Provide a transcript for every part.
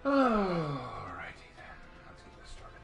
Alrighty then, let's get this started.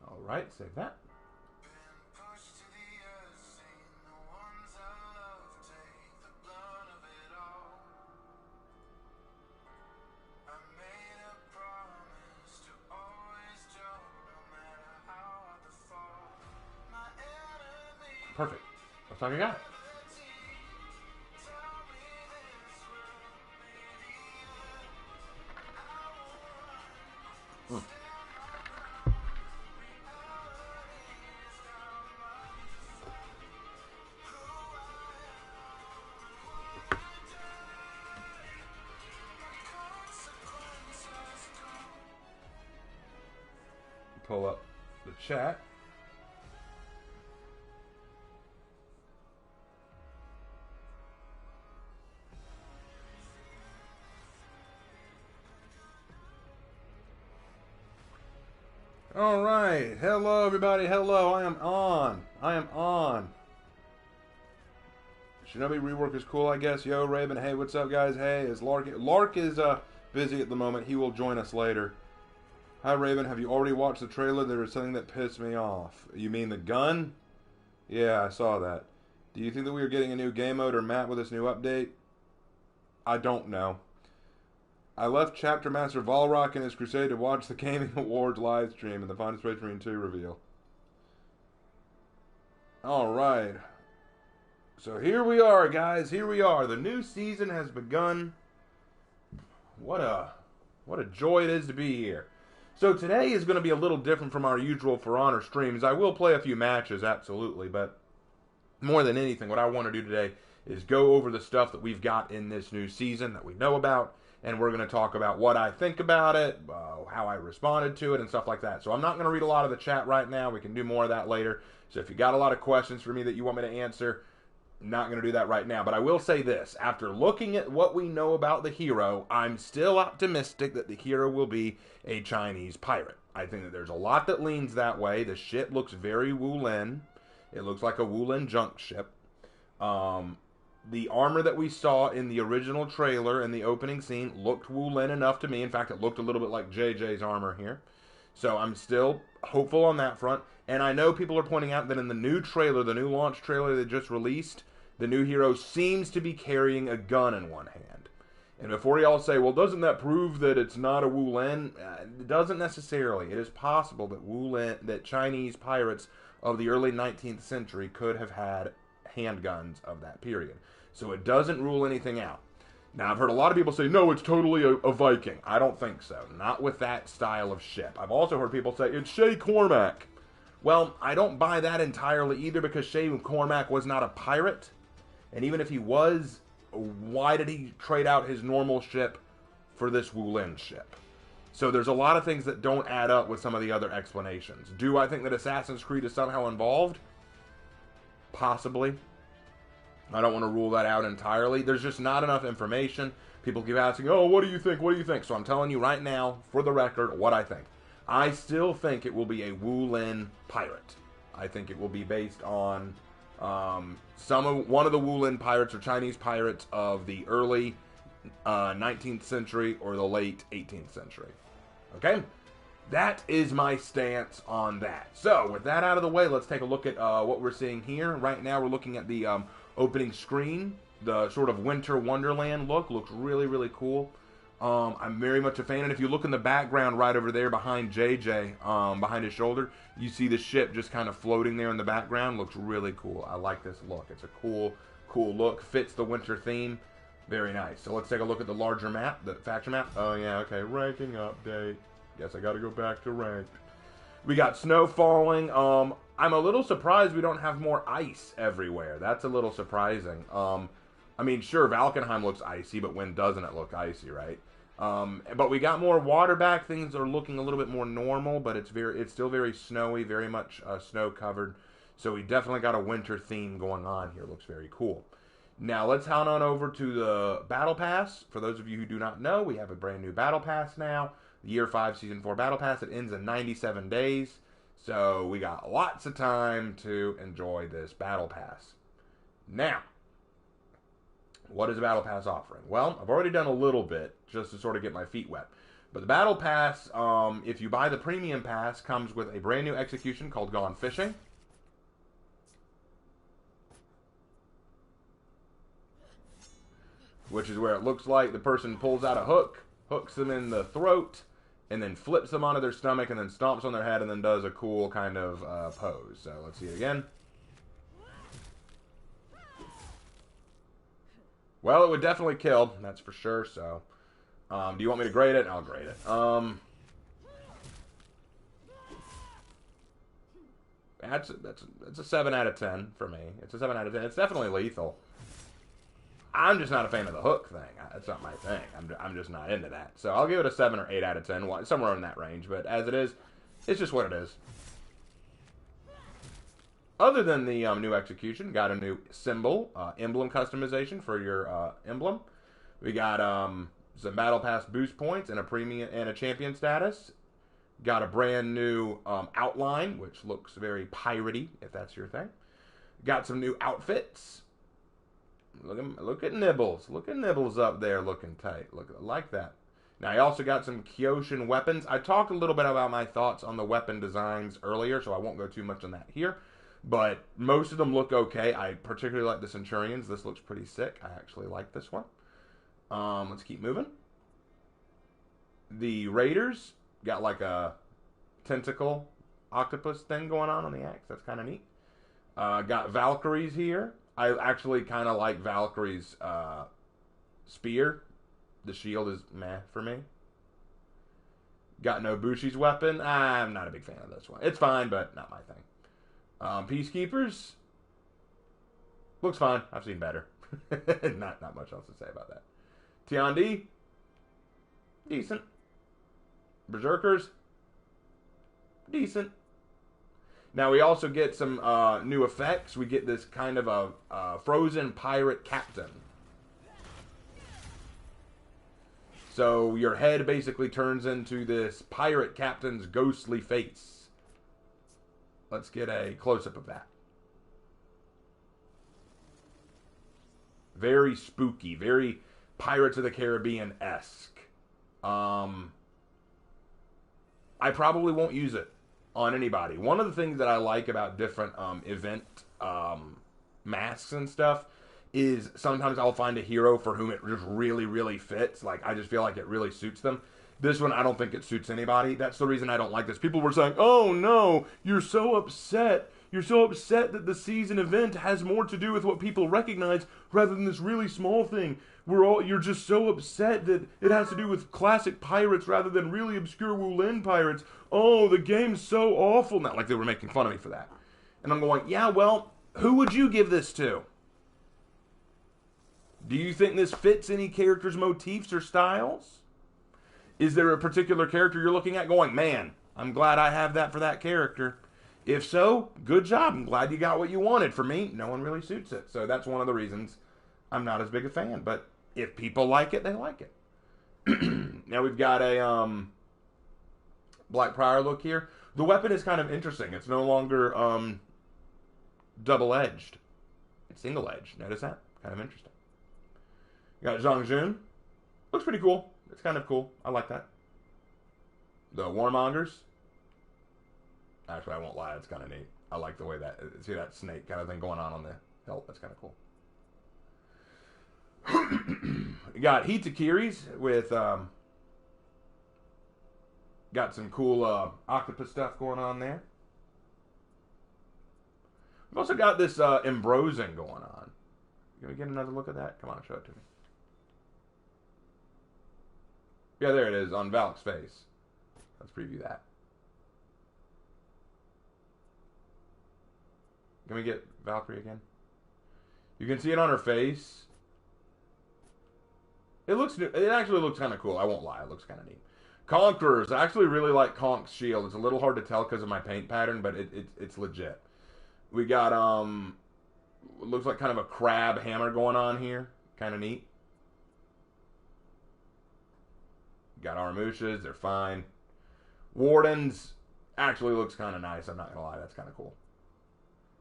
Alright, save that. Perfect. Looks like I got it. Pull up the chat. All right. Hello, everybody. Hello. I am on. Shinobi rework is cool, I guess. Yo, Raven. Hey, what's up, guys? Hey, is Lark? Lark is busy at the moment. He will join us later. Hi, Raven. Have you already watched the trailer? There was something that pissed me off. You mean the gun? Yeah, I saw that. Do you think that we are getting a new game mode or map with this new update? I don't know. I left Chapter Master Valrock and his crusade to watch the Gaming Awards live stream and the Final Space Marine 2 reveal. Alright. So here we are, guys. Here we are. The new season has begun. What a joy it is to be here. So today is going to be a little different from our usual For Honor streams. I will play a few matches, absolutely, but more than anything, what I want to do today is go over the stuff that we've got in this new season that we know about, and we're going to talk about what I think about it, how I responded to it, and stuff like that. So I'm not going to read a lot of the chat right now. We can do more of that later. So if you got a lot of questions for me that you want me to answer, I'm not going to do that right now. But I will say this. After looking at what we know about the hero, I'm still optimistic that the hero will be a Chinese pirate. I think that there's a lot that leans that way. The ship looks very Wulin. It looks like a Wulin junk ship. The armor that we saw in the original trailer and the opening scene looked Wulin enough to me. In fact, it looked a little bit like JJ's armor here. So I'm still hopeful on that front. And I know people are pointing out that in the new trailer, the new launch trailer they just released, the new hero seems to be carrying a gun in one hand. And before y'all say, well, doesn't that prove that it's not a Wulin? It doesn't necessarily. It is possible that Chinese pirates of the early 19th century could have had handguns of that period. So it doesn't rule anything out. Now, I've heard a lot of people say, no, it's totally a Viking. I don't think so. Not with that style of ship. I've also heard people say, it's Shay Cormac. Well, I don't buy that entirely either, because Shay Cormac was not a pirate. And even if he was, why did he trade out his normal ship for this Wulin ship? So there's a lot of things that don't add up with some of the other explanations. Do I think that Assassin's Creed is somehow involved? Possibly. I don't want to rule that out entirely. There's just not enough information. People keep asking, oh, what do you think? What do you think? So I'm telling you right now, for the record, what I think. I still think it will be a Wulin pirate. I think it will be based on one of the Wulin pirates or Chinese pirates of the early 19th century or the late 18th century. Okay? That is my stance on that. So, with that out of the way, let's take a look at what we're seeing here. Right now, we're looking at the opening screen. The sort of winter wonderland look looks really, really cool. I'm very much a fan. And if you look in the background right over there behind JJ, behind his shoulder, you see the ship just kind of floating there in the background. Looks really cool. I like this look. It's a cool look. Fits the winter theme. Very nice. So let's take a look at the larger map, the faction map. Oh yeah, okay. Ranking update. Guess I gotta go back to ranked. We got snow falling. I'm a little surprised we don't have more ice everywhere. That's a little surprising. I mean, sure, Valkenheim looks icy, but when doesn't it look icy, right? But we got more water back. Things are looking a little bit more normal, but it's still very snowy, very much snow covered. So we definitely got a winter theme going on here. Looks very cool. Now let's head on over to the Battle Pass. For those of you who do not know, we have a brand new Battle Pass now. The Year 5 Season 4 Battle Pass. It ends in 97 days. So we got lots of time to enjoy this Battle Pass. Now, what is the Battle Pass offering? Well, I've already done a little bit just to sort of get my feet wet. But the Battle Pass, if you buy the Premium Pass, comes with a brand new execution called Gone Fishing. Which is where it looks like the person pulls out a hook, hooks them in the throat, and then flips them onto their stomach, and then stomps on their head, and then does a cool kind of pose. So let's see it again. Well, it would definitely kill, that's for sure. So, do you want me to grade it? I'll grade it. That's a 7 out of 10 for me. It's a 7 out of 10. It's definitely lethal. I'm just not a fan of the hook thing. That's not my thing. I'm just not into that. So I'll give it a 7 or 8 out of 10, somewhere in that range. But as it is, it's just what it is. Other than the new execution, got a new symbol, emblem customization for your emblem. We got some battle pass boost points and a premium and a champion status. Got a brand new outline, which looks very piratey, if that's your thing. Got some new outfits. Look at Nibbles. Look at Nibbles up there looking tight. I like that. Now, I also got some Kyoshin weapons. I talked a little bit about my thoughts on the weapon designs earlier, so I won't go too much on that here. But most of them look okay. I particularly like the Centurions. This looks pretty sick. I actually like this one. Let's keep moving. The Raiders got like a tentacle octopus thing going on the axe. That's kind of neat. Got Valkyries here. I actually kind of like Valkyrie's spear. The shield is meh for me. Got Nobushi's weapon. I'm not a big fan of this one. It's fine, but not my thing. Peacekeepers. Looks fine. I've seen better. not much else to say about that. Tiandi. Decent. Berserkers. Decent. Now we also get some new effects. We get this kind of a frozen pirate captain. So your head basically turns into this pirate captain's ghostly face. Let's get a close-up of that. Very spooky, very Pirates of the Caribbean-esque. I probably won't use it on anybody. One of the things that I like about different event masks and stuff is sometimes I'll find a hero for whom it just really, really fits. Like, I just feel like it really suits them. This one, I don't think it suits anybody. That's the reason I don't like this. People were saying, oh no, you're so upset. You're so upset that the season event has more to do with what people recognize rather than this really small thing. You're just so upset that it has to do with classic pirates rather than really obscure Wulin pirates. Oh, the game's so awful. Not like they were making fun of me for that. And I'm going, yeah, well, who would you give this to? Do you think this fits any character's motifs or styles? Is there a particular character you're looking at going, man, I'm glad I have that for that character? If so, good job. I'm glad you got what you wanted. For me, no one really suits it. So that's one of the reasons I'm not as big a fan. But if people like it, they like it. Now we've got a Black Prior look here. The weapon is kind of interesting. It's no longer double-edged. It's single-edged. Notice that? Kind of interesting. You got Zhang Jun. Looks pretty cool. It's kind of cool. I like that. The Warmongers. Actually, I won't lie. It's kind of neat. I like the way that... See that snake kind of thing going on the hilt? That's kind of cool. We got Hitakiris with got some cool octopus stuff going on there. We've also got this embrosing going on. Can we get another look at that? Come on, show it to me. Yeah, there it is on Valk's face. Let's preview that. Can we get Valkyrie again? You can see it on her face. It actually looks kind of cool. I won't lie. It looks kind of neat. Conquerors. I actually really like Conk's shield. It's a little hard to tell because of my paint pattern, but it's legit. We got, it looks like kind of a crab hammer going on here. Kind of neat. Got Armushas. They're fine. Wardens. Actually looks kind of nice. I'm not going to lie. That's kind of cool.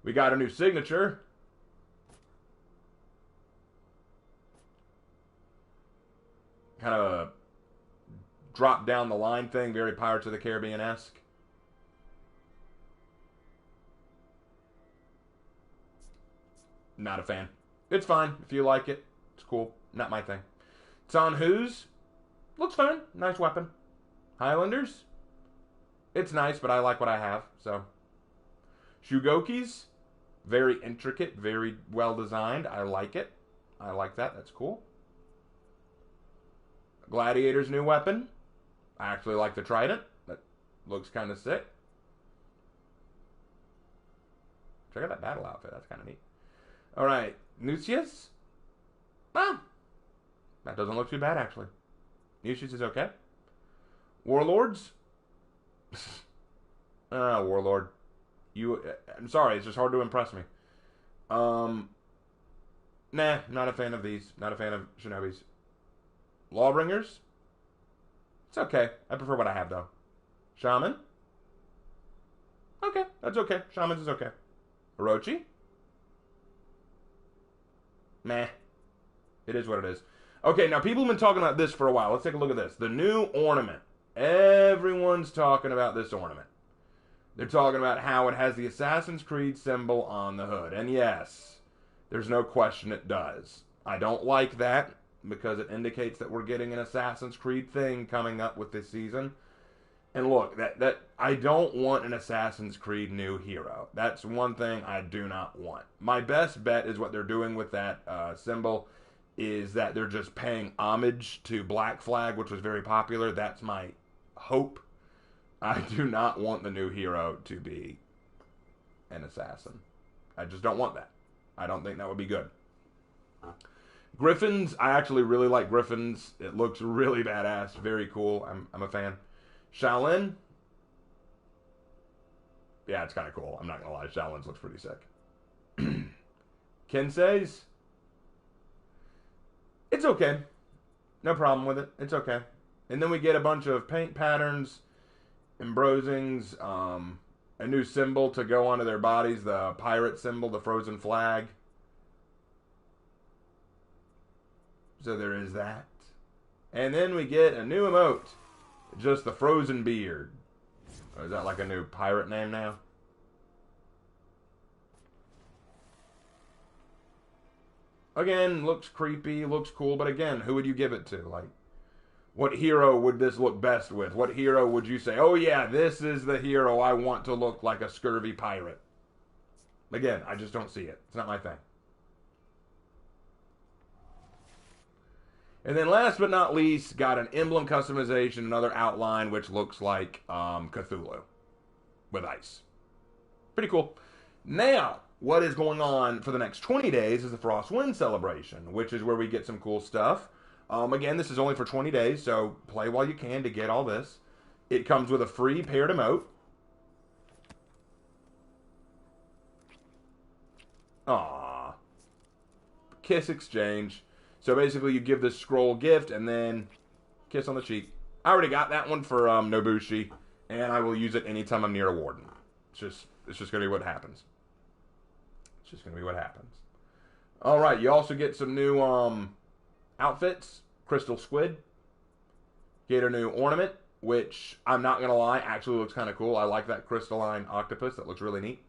We got a new signature. Kind of a drop down the line thing. Very Pirates of the Caribbean-esque. Not a fan. It's fine. If you like it, it's cool. Not my thing. It's on whose? Looks fine. Nice weapon. Highlanders? It's nice, but I like what I have, so. Shugokis? Very intricate, very well designed. I like it. I like that. That's cool. Gladiator's new weapon. I actually like the trident. That looks kind of sick. Check out that battle outfit. That's kind of neat. Alright. Nucius? Ah. That doesn't look too bad, actually. Nucius is okay. Warlords? Warlord. I'm sorry, it's just hard to impress me. Nah, not a fan of these. Not a fan of Shinobis. Lawbringers? It's okay. I prefer what I have, though. Shaman? Okay, that's okay. Shaman's is okay. Orochi? Meh. It is what it is. Okay, now people have been talking about this for a while. Let's take a look at this. The new ornament. Everyone's talking about this ornament. They're talking about how it has the Assassin's Creed symbol on the hood. And yes, there's no question it does. I don't like that because it indicates that we're getting an Assassin's Creed thing coming up with this season. And look, that I don't want an Assassin's Creed new hero. That's one thing I do not want. My best bet is what they're doing with that symbol is that they're just paying homage to Black Flag, which was very popular. That's my hope. I do not want the new hero to be an assassin. I just don't want that. I don't think that would be good. Griffins, I actually really like Griffins. It looks really badass. Very cool. I'm a fan. Shaolin. Yeah, it's kind of cool. I'm not going to lie. Shaolin's looks pretty sick. Kensei's. It's okay. No problem with it. It's okay. And then we get a bunch of paint patterns, embrosings, a new symbol to go onto their bodies, the pirate symbol, the frozen flag. So there is that. And then we get a new emote. Just the frozen beard. Or is that like a new pirate name now? Again, looks creepy, looks cool, but again, who would you give it to? Like, what hero would this look best with? What hero would you say, oh yeah, this is the hero I want to look like a scurvy pirate? Again, I just don't see it. It's not my thing. And then last but not least, got an emblem customization, another outline, which looks like Cthulhu with ice. Pretty cool. Now, what is going on for the next 20 days is the Frostwind celebration, which is where we get some cool stuff. Again, this is only for 20 days, so play while you can to get all this. It comes with a free paired emote. Aww. Kiss exchange. So basically, you give this scroll gift and then kiss on the cheek. I already got that one for Nobushi, and I will use it anytime I'm near a warden. It's just gonna be what happens. It's just gonna be what happens. All right, you also get some new outfits. Crystal Squid. Get a new ornament, which I'm not gonna lie, actually looks kind of cool. I like that crystalline octopus. That looks really neat.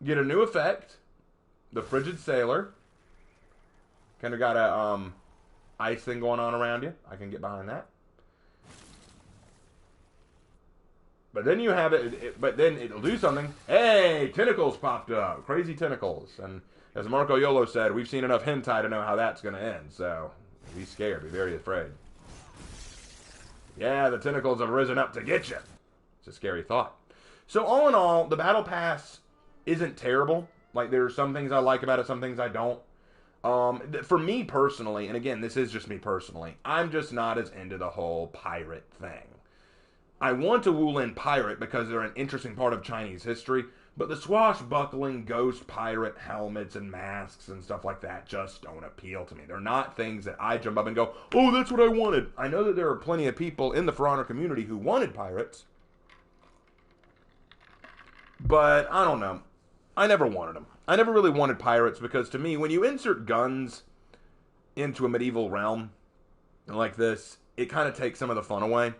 Get a new effect. The Frigid Sailor. Kind of got a ice thing going on around you. I can get behind that. But then you have but then it'll do something. Hey, tentacles popped up. Crazy tentacles. And as Marco Yolo said, we've seen enough hentai to know how that's going to end. So, be scared. Be very afraid. Yeah, the tentacles have risen up to get you. It's a scary thought. So, all in all, the Battle Pass isn't terrible. Like, there's some things I like about it, some things I don't. For me personally, and again, this is just me personally, I'm just not as into the whole pirate thing. I want to Wulin pirate because they're an interesting part of Chinese history, but the swashbuckling ghost pirate helmets and masks and stuff like that just don't appeal to me. They're not things that I jump up and go, oh, that's what I wanted. I know that there are plenty of people in the For Honor community who wanted pirates, but I don't know. I never wanted them. I never really wanted pirates because to me, when you insert guns into a medieval realm like this, it kind of takes some of the fun away.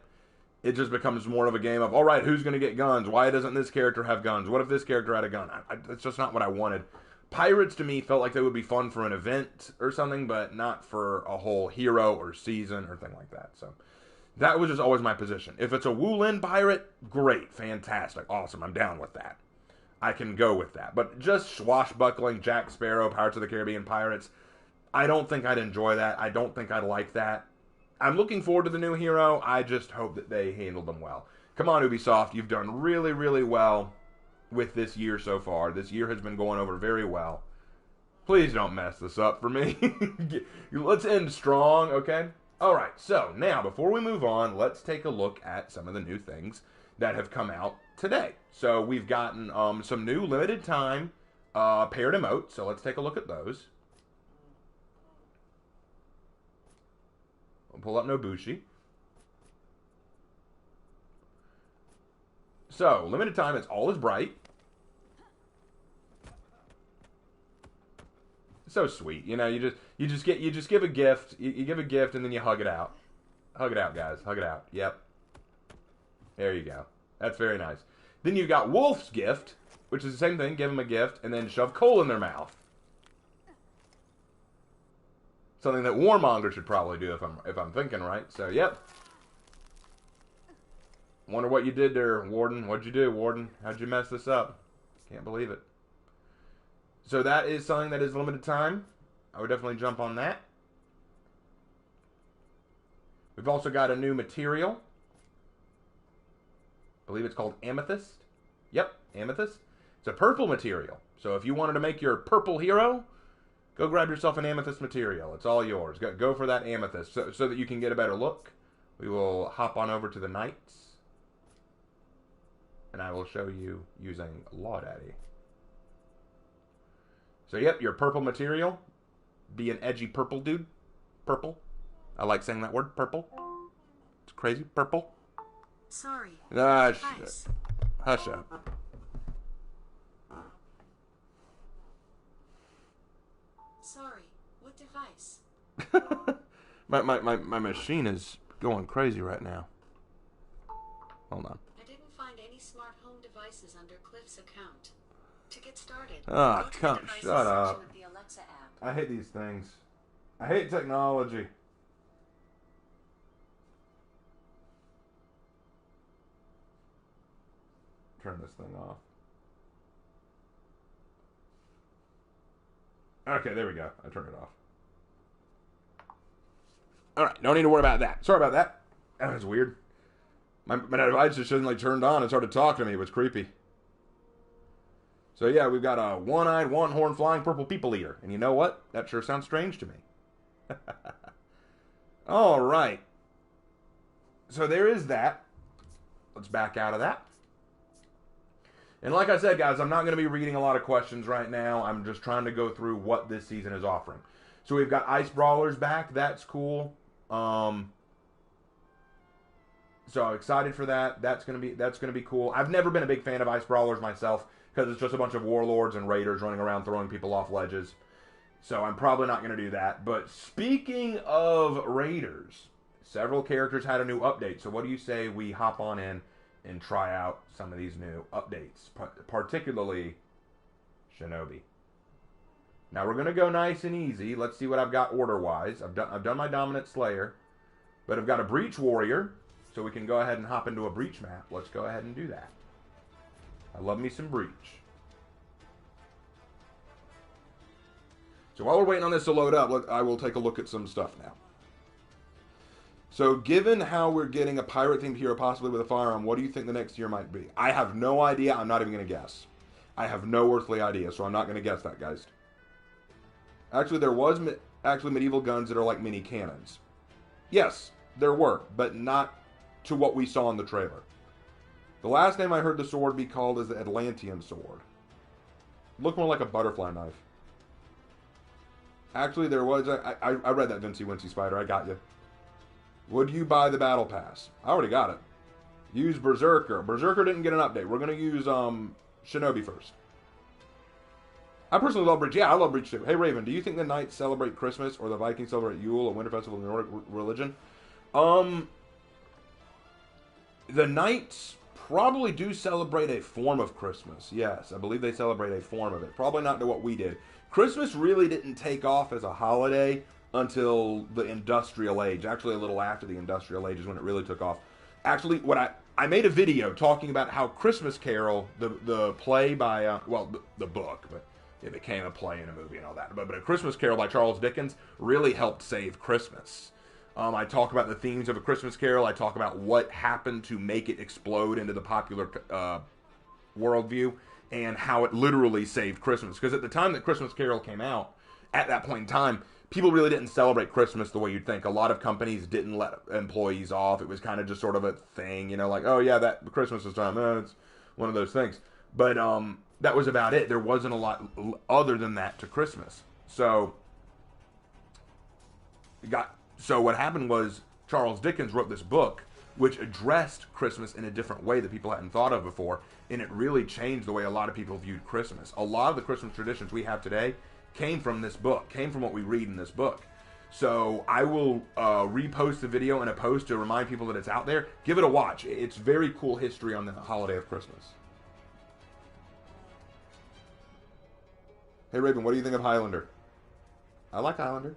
It just becomes more of a game of, all right, who's going to get guns? Why doesn't this character have guns? What if this character had a gun? That's just not what I wanted. Pirates, to me, felt like they would be fun for an event or something, but not for a whole hero or season or thing like that. So that was just always my position. If it's a Wulin pirate, great, fantastic, awesome, I'm down with that. I can go with that. But just swashbuckling Jack Sparrow, Pirates of the Caribbean pirates, I don't think I'd enjoy that. I don't think I'd like that. I'm looking forward to the new hero. I just hope that they handle them well. Come on, Ubisoft. You've done really, really well with this year so far. This year has been going over very well. Please don't mess this up for me. Let's end strong, okay? All right, so now, before we move on, let's take a look at some of the new things that have come out today. So we've gotten some new limited time paired emotes, so let's take a look at those. Pull up Nobushi. So, limited time, it's all is bright. So sweet. You know, you just give a gift, you give a gift and then you hug it out. Hug it out, guys. Hug it out. Yep. There you go. That's very nice. Then you've got Wolf's gift, which is the same thing, give them a gift and then shove coal in their mouth. Something that Warmonger should probably do if I'm thinking right. So, yep. Wonder what you did there, Warden. What'd you do, Warden? How'd you mess this up? Can't believe it. So that is something that is limited time. I would definitely jump on that. We've also got a new material. I believe it's called Amethyst. Yep, Amethyst. It's a purple material. So if you wanted to make your purple hero, go grab yourself an Amethyst material. It's all yours. Go for that Amethyst so that you can get a better look. We will hop on over to the Knights. And I will show you using Law Daddy. So, yep, your purple material. Be an edgy purple dude. Purple. I like saying that word, purple. It's crazy, purple. Sorry. Hush up. Sorry, what device? my machine is going crazy right now. Hold on. I didn't find any smart home devices under Cliff's account. To get started, Ah, go to come, the devices shut up. section of the Alexa app. I hate these things. I hate technology. Turn this thing off. Okay, there we go. I turned it off. Alright, no need to worry about that. Sorry about that. That was weird. My device just suddenly turned on and started talking to me. It was creepy. So yeah, we've got a one-eyed, one-horn flying purple people eater. And you know what? That sure sounds strange to me. Alright. So there is that. Let's back out of that. And like I said, guys, I'm not going to be reading a lot of questions right now. I'm just trying to go through what this season is offering. So we've got Ice Brawlers back. That's cool. So I'm excited for that. That's gonna be cool. I've never been a big fan of Ice Brawlers myself because it's just a bunch of warlords and raiders running around throwing people off ledges. So I'm probably not gonna do that. But speaking of raiders, several characters had a new update. So what do you say we hop on in and try out some of these new updates, particularly Shinobi. Now we're going to go nice and easy. Let's see what I've got order-wise. I've done my Dominant Slayer. But I've got a Breach Warrior, so we can go ahead and hop into a Breach map. Let's go ahead and do that. I love me some Breach. So while we're waiting on this to load up, I will take a look at some stuff now. So given how we're getting a pirate-themed hero possibly with a firearm, what do you think the next tier might be? I have no idea. I'm not even going to guess. I have no earthly idea, so I'm not going to guess that, guys. Actually, there was actually medieval guns that are like mini cannons. Yes, there were, but not to what we saw in the trailer. The last name I heard the sword be called is the Atlantean sword. Looked more like a butterfly knife. Actually, there was... I read that, Vincy Wincy Spider. I got you. Would you buy the Battle Pass? I already got it. Use Berserker. Berserker didn't get an update. We're going to use Shinobi first. I personally love Breach. Yeah, I love Breach too. Hey, Raven, do you think the Knights celebrate Christmas or the Vikings celebrate Yule, a winter festival in the Nordic religion? The Knights probably do celebrate a form of Christmas. Yes, I believe they celebrate a form of it. Probably not to what we did. Christmas really didn't take off as a holiday until the Industrial Age. Actually, a little after the Industrial Age is when it really took off. Actually, I made a video talking about how Christmas Carol, the play by, the book, but it became a play and a movie and all that. But A Christmas Carol by Charles Dickens really helped save Christmas. I talk about the themes of A Christmas Carol. I talk about what happened to make it explode into the popular worldview and how it literally saved Christmas. Because at the time that Christmas Carol came out, at that point in time, people really didn't celebrate Christmas the way you'd think. A lot of companies didn't let employees off. It was kind of just sort of a thing, you know, like, oh yeah, that Christmas is time. It's one of those things. But that was about it. There wasn't a lot other than that to Christmas. So what happened was Charles Dickens wrote this book which addressed Christmas in a different way that people hadn't thought of before, and it really changed the way a lot of people viewed Christmas. A lot of the Christmas traditions we have today came from this book, came from what we read in this book. So I will repost the video in a post to remind people that it's out there. Give it a watch. It's very cool history on the holiday of Christmas. Hey Raven, what do you think of Highlander? I like Highlander.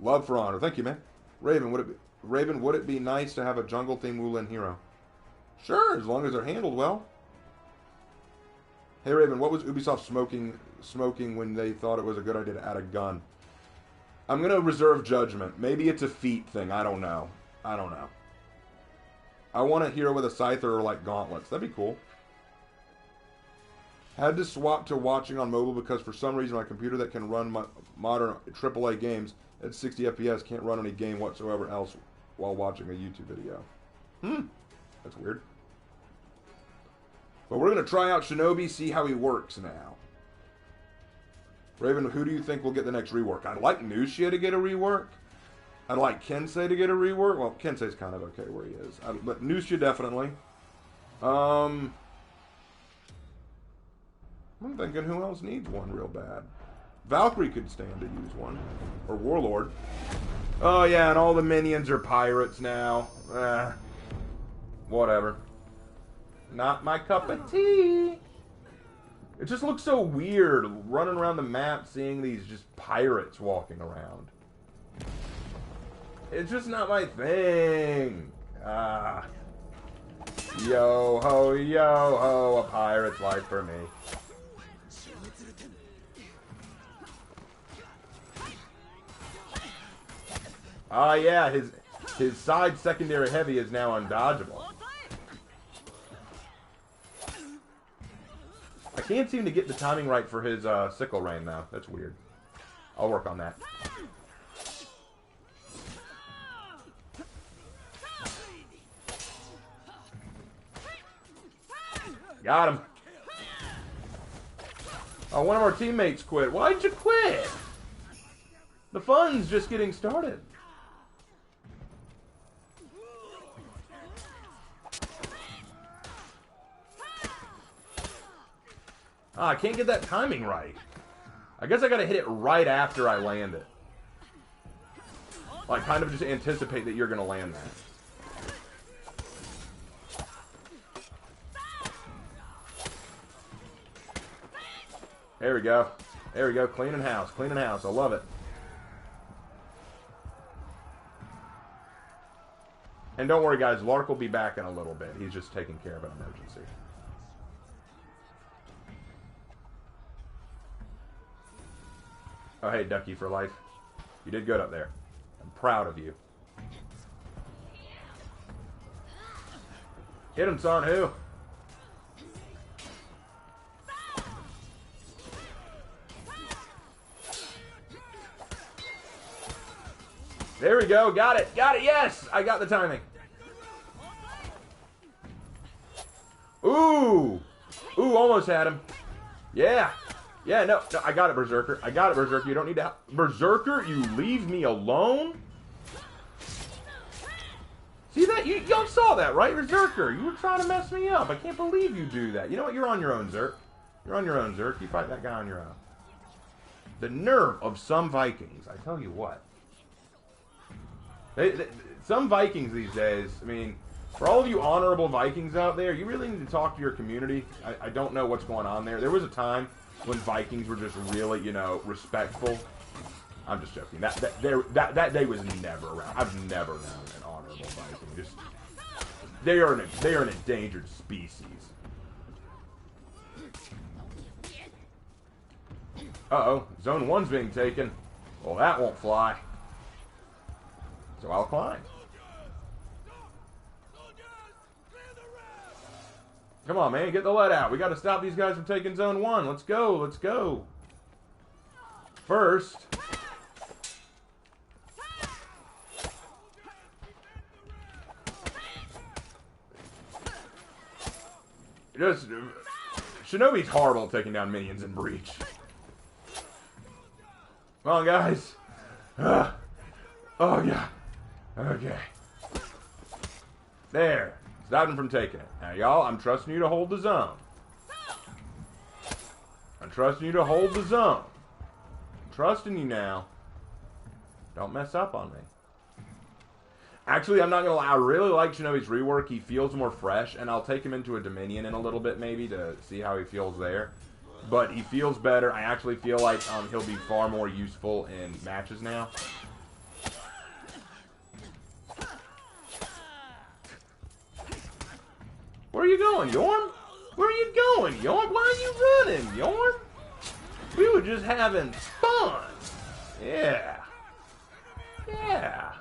Love for Honor. Thank you, man. Raven, would it be nice to have a jungle-themed Wulin hero? Sure, as long as they're handled well. Hey Raven, what was Ubisoft smoking when they thought it was a good idea to add a gun? I'm going to reserve judgment. Maybe it's a feat thing. I don't know. I want a hero with a scyther or like gauntlets. That'd be cool. Had to swap to watching on mobile because for some reason my computer that can run my modern AAA games at 60 FPS can't run any game whatsoever else while watching a YouTube video. That's weird. But we're going to try out Shinobi, see how he works now. Raven, who do you think will get the next rework? I'd like Nushia to get a rework. I'd like Kensei to get a rework. Well, Kensei's kind of okay where he is. But Nushia definitely. I'm thinking who else needs one real bad. Valkyrie could stand to use one. Or Warlord. Oh yeah, and all the minions are pirates now. Whatever. Not my cup of tea. It just looks so weird running around the map seeing these just pirates walking around. It's just not my thing. Yo ho, a pirate's life for me. Yeah, his side secondary heavy is now undodgeable. I can't seem to get the timing right for his sickle rain though. That's weird. I'll work on that. Got him. Oh, one of our teammates quit. Why'd you quit? The fun's just getting started. I can't get that timing right. I guess I gotta hit it right after I land it. Like, kind of just anticipate that you're gonna land that. There we go. There we go. Cleaning house. Cleaning house. I love it. And don't worry, guys. Lark will be back in a little bit. He's just taking care of an emergency. Oh, hey, Ducky for life. You did good up there. I'm proud of you. Hit him, son. Who? There we go. Got it. Got it. Yes. I got the timing. Ooh. Ooh, almost had him. Yeah. Yeah, no. I got it, Berserker. I got it, Berserker. You don't need to help. Berserker, you leave me alone? See that? Y'all saw that, right, Berserker? You were trying to mess me up. I can't believe you do that. You know what? You're on your own, Zerk. You're on your own, Zerk. You fight that guy on your own. The nerve of some Vikings. I tell you what. Some Vikings these days, I mean, for all of you honorable Vikings out there, you really need to talk to your community. I don't know what's going on there. There was a time when Vikings were just really, you know, respectful. I'm just joking. That day was never around. I've never known an honorable Viking. Just they are an endangered species. Uh-oh, Zone 1's being taken. Well, that won't fly. So I'll climb. Come on, man. Get the lead out. We got to stop these guys from taking Zone 1. Let's go. Let's go. First. Shinobi's horrible at taking down minions in Breach. Come on, guys. Oh, yeah. Okay. There. Stop him from taking it. Now, y'all, I'm trusting you to hold the zone. I'm trusting you to hold the zone. I'm trusting you now. Don't mess up on me. Actually, I'm not going to lie. I really like Shinobi's rework. He feels more fresh, and I'll take him into a Dominion in a little bit, maybe, to see how he feels there. But he feels better. I actually feel like he'll be far more useful in matches now. Where are you going, Yorm? Where are you going, Yorm? Why are you running, Yorm? We were just having fun. Yeah. Yeah.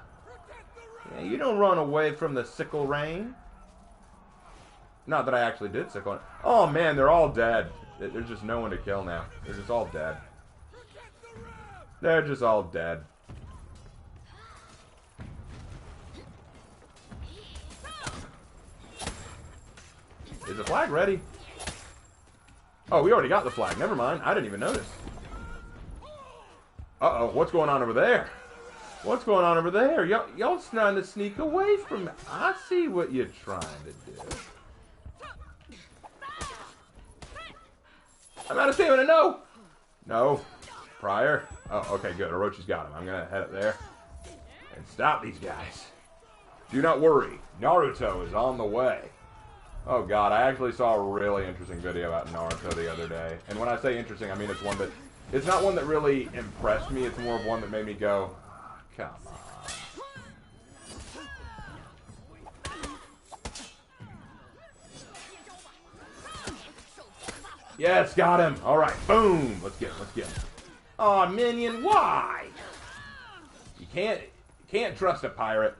Yeah, you don't run away from the sickle rain. Not that I actually did sickle it. Oh, man, they're all dead. There's just no one to kill now. They're just all dead. They're just all dead. Is the flag ready? Oh, we already got the flag. Never mind. I didn't even notice. Uh-oh. What's going on over there? What's going on over there? Y'all trying to sneak away from me. I see what you're trying to do. I'm out of stamina. No! No. Prior. Oh, okay, good. Orochi's got him. I'm going to head up there and stop these guys. Do not worry. Naruto is on the way. Oh god, I actually saw a really interesting video about Naruto the other day. And when I say interesting, I mean it's one that... It's not one that really impressed me, it's more of one that made me go, oh, come on. Yes, got him! Alright, boom! Let's get him, let's get him. Aw, minion, why? You can't trust a pirate.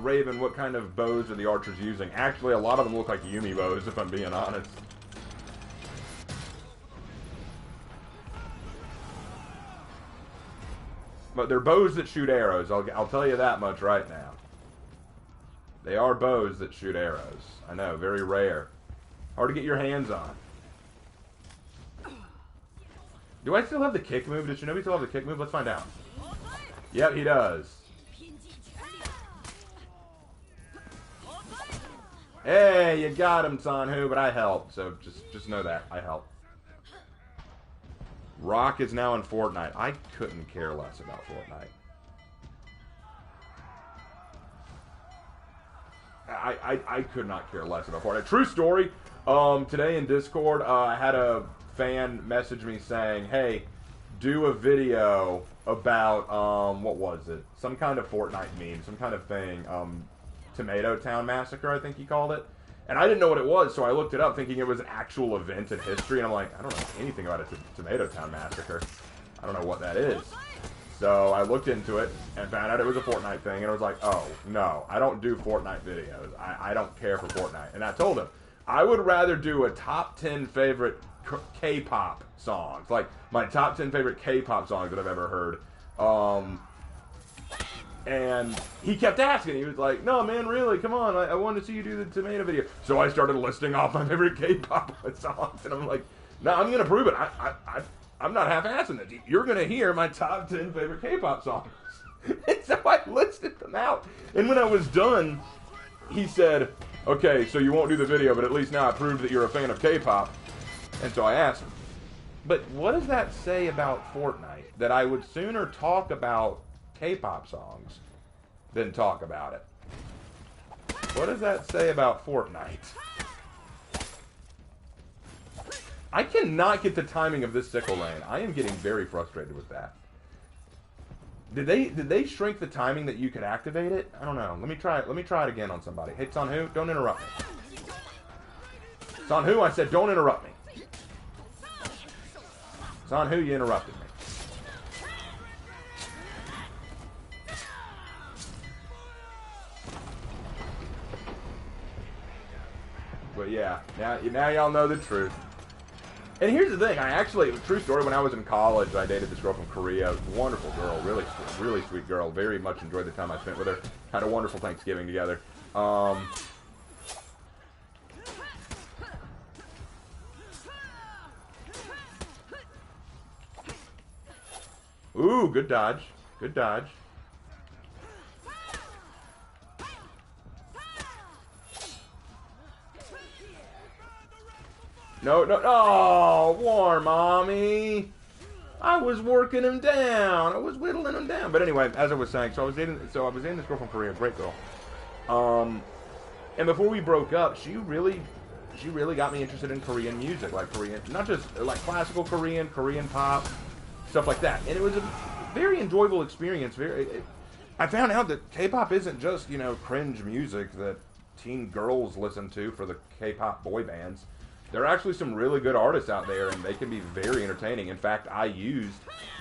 Raven, what kind of bows are the archers using? Actually, a lot of them look like Yumi bows, if I'm being honest. But they're bows that shoot arrows, I'll tell you that much right now. They are bows that shoot arrows. I know, very rare. Hard to get your hands on. Do I still have the kick move? Does Shinobi still have the kick move? Let's find out. Yep, he does. Hey, you got him, Sanhu, but I helped, so just know that. I helped. Rock is now in Fortnite. I couldn't care less about Fortnite. I could not care less about Fortnite. True story. Today in Discord, I had a fan message me saying, "Hey, do a video about what was it? Some kind of Fortnite meme, some kind of thing. Tomato Town Massacre, I think he called it." And I didn't know what it was, so I looked it up thinking it was an actual event in history, and I'm like, I don't know anything about a Tomato Town Massacre. I don't know what that is. So I looked into it and found out it was a Fortnite thing, and I was like, oh, no, I don't do Fortnite videos. I don't care for Fortnite. And I told him, I would rather do a top 10 favorite K-pop songs, like my top 10 favorite K-pop songs that I've ever heard. And he kept asking. He was like, no, man, really, come on. I want to see you do the tomato video. So I started listing off my favorite K-pop songs. And I'm like, no, I'm going to prove it. I'm not half-assing it. You're going to hear my top 10 favorite K-pop songs. And so I listed them out. And when I was done, he said, okay, so you won't do the video, but at least now I proved that you're a fan of K-pop. And so I asked him, but what does that say about Fortnite? That I would sooner talk about K-pop songs than talk about it. What does that say about Fortnite? I cannot get the timing of this sickle lane. I am getting very frustrated with that. Did they shrink the timing that you could activate it? I don't know. Let me try it. Let me try it again on somebody. Hey, Sonhu, don't interrupt me. Sonhu, I said don't interrupt me. Sonhu, you interrupted me. But yeah, now y'all know the truth. And here's the thing, true story, when I was in college, I dated this girl from Korea. Wonderful girl, really sweet girl. Very much enjoyed the time I spent with her. Had a wonderful Thanksgiving together. Ooh, good dodge. Good dodge. No. Oh, war mommy. I was working him down. I was whittling him down. But anyway, as I was saying, I was dating this girl from Korea, great girl. And before we broke up, she really got me interested in Korean music, like Korean, not just like classical Korean pop, stuff like that. And it was a very enjoyable experience. I found out that K-pop isn't just, cringe music that teen girls listen to for the K-pop boy bands. There are actually some really good artists out there, and they can be very entertaining. In fact, I used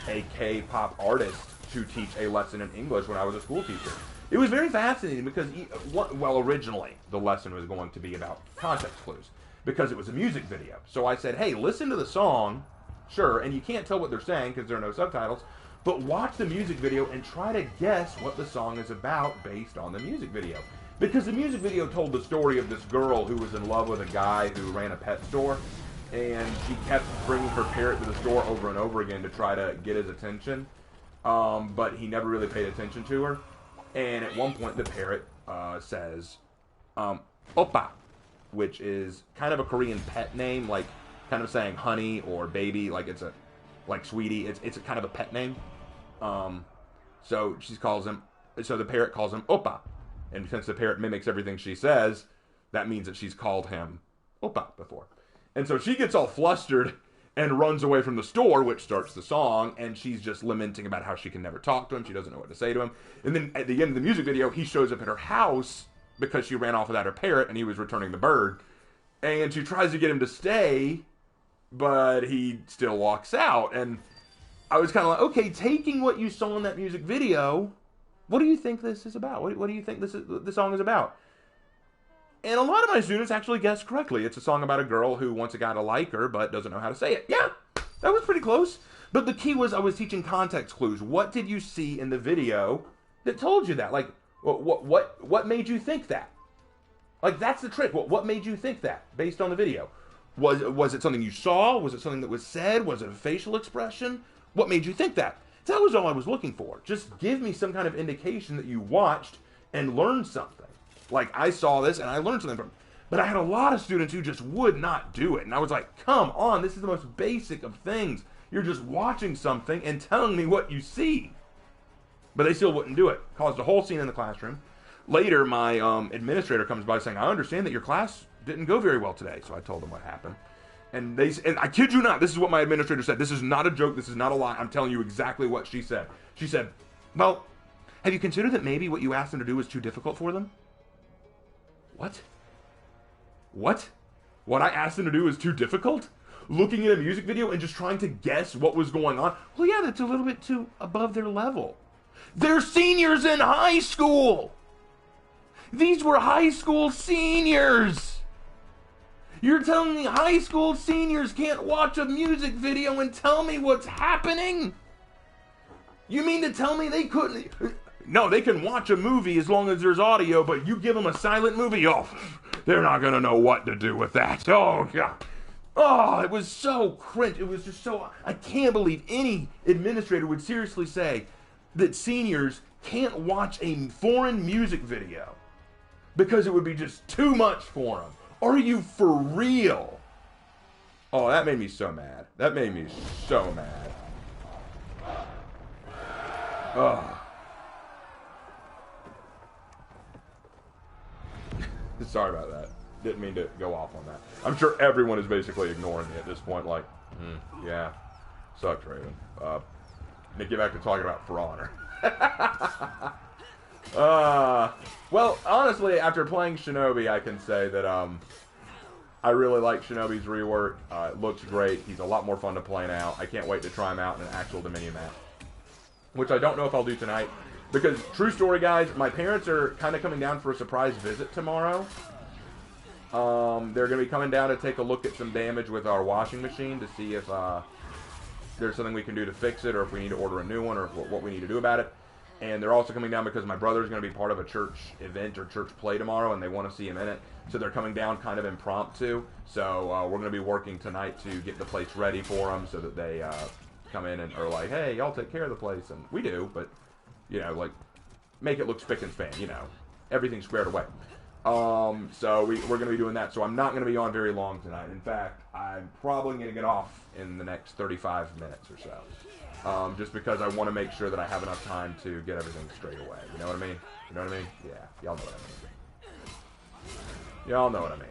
a K-pop artist to teach a lesson in English when I was a school teacher. It was very fascinating because, originally, the lesson was going to be about context clues because it was a music video. So I said, hey, listen to the song, sure, and you can't tell what they're saying because there are no subtitles, but watch the music video and try to guess what the song is about based on the music video. Because the music video told the story of this girl who was in love with a guy who ran a pet store, and she kept bringing her parrot to the store over and over again to try to get his attention, but he never really paid attention to her. And at one point, the parrot says, "Oppa," which is kind of a Korean pet name, like kind of saying honey or baby, like sweetie. It's a kind of a pet name. So the parrot calls him Oppa. And since the parrot mimics everything she says, that means that she's called him Oppa before. And so she gets all flustered and runs away from the store, which starts the song, and she's just lamenting about how she can never talk to him, she doesn't know what to say to him. And then at the end of the music video, he shows up at her house because she ran off without her parrot, and he was returning the bird. And she tries to get him to stay, but he still walks out. And I was kind of like, okay, taking what you saw in that music video, what do you think this is about? What do you think the song is about? And a lot of my students actually guessed correctly. It's a song about a girl who wants a guy to like her, but doesn't know how to say it. Yeah, that was pretty close. But the key was I was teaching context clues. What did you see in the video that told you that? Like, what made you think that? Like, that's the trick. What made you think that based on the video? Was it something you saw? Was it something that was said? Was it a facial expression? What made you think that? That was all I was looking for. Just give me some kind of indication that you watched and learned something. Like, I saw this and I learned something from it. But I had a lot of students who just would not do it. And I was like, come on, this is the most basic of things. You're just watching something and telling me what you see. But they still wouldn't do it. Caused a whole scene in the classroom. Later, my administrator comes by saying, I understand that your class didn't go very well today. So I told them what happened. And I kid you not, this is what my administrator said. This is not a joke. This is not a lie. I'm telling you exactly what she said. She said, well, have you considered that maybe what you asked them to do was too difficult for them? What? What? What I asked them to do was too difficult? Looking at a music video and just trying to guess what was going on? Well, yeah, that's a little bit too above their level. They're seniors in high school! These were high school seniors! You're telling me high school seniors can't watch a music video and tell me what's happening? You mean to tell me they couldn't... No, they can watch a movie as long as there's audio, but you give them a silent movie, oh, they're not going to know what to do with that. Oh, God. Oh, it was so cringe. It was just so... I can't believe any administrator would seriously say that seniors can't watch a foreign music video because it would be just too much for them. Are you for real? Oh, that made me so mad. That made me so mad. Oh. Sorry about that. Didn't mean to go off on that. I'm sure everyone is basically ignoring me at this point. Like, yeah, sucks, Raven. Get back to talking about For Honor. Well, honestly, after playing Shinobi, I can say that I really like Shinobi's rework. It looks great. He's a lot more fun to play now. I can't wait to try him out in an actual Dominion match, which I don't know if I'll do tonight. Because, true story, guys, my parents are kind of coming down for a surprise visit tomorrow. They're going to be coming down to take a look at some damage with our washing machine to see if there's something we can do to fix it, or if we need to order a new one, or what we need to do about it. And they're also coming down because my brother's going to be part of a church event or church play tomorrow, and they want to see him in it. So they're coming down kind of impromptu. So we're going to be working tonight to get the place ready for them so that they come in and are like, hey, y'all take care of the place. And we do, but, you know, like, make it look spick and span, you know. Everything's squared away. So we're going to be doing that. So I'm not going to be on very long tonight. In fact, I'm probably going to get off in the next 35 minutes or so. Just because I want to make sure that I have enough time to get everything straight away. You know what I mean? You know what I mean? Yeah, y'all know what I mean. Y'all know what I mean.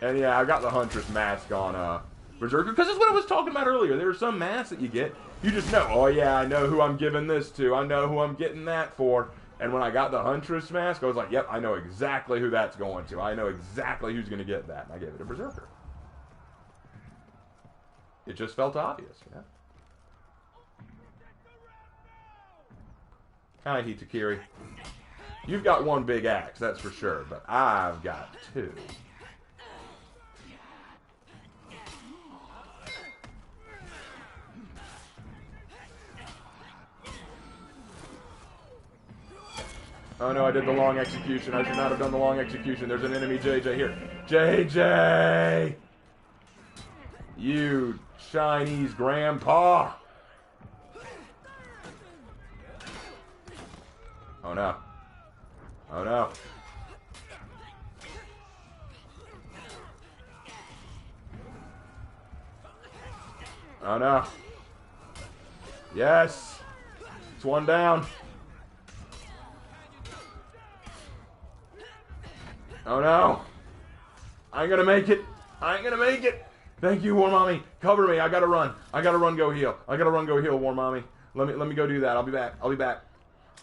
And yeah, I got the Huntress mask on Berserker, because that's what I was talking about earlier. There are some masks that you get, you just know, oh yeah, I know who I'm giving this to. I know who I'm getting that for. And when I got the Huntress mask, I was like, yep, I know exactly who that's going to. I know exactly who's going to get that. And I gave it to Berserker. It just felt obvious, you know? Hi, Hitakiri. You've got one big axe, that's for sure, but I've got two. Oh no, I did the long execution. I should not have done the long execution. There's an enemy JJ here. JJ! You Chinese grandpa! Oh no. Oh no. Oh no. Yes! It's one down. Oh no. I ain't gonna make it. I ain't gonna make it. Thank you, War Mommy. Cover me. I gotta run. I gotta run, go heal. I gotta run, go heal, War Mommy. Let me go do that. I'll be back. I'll be back.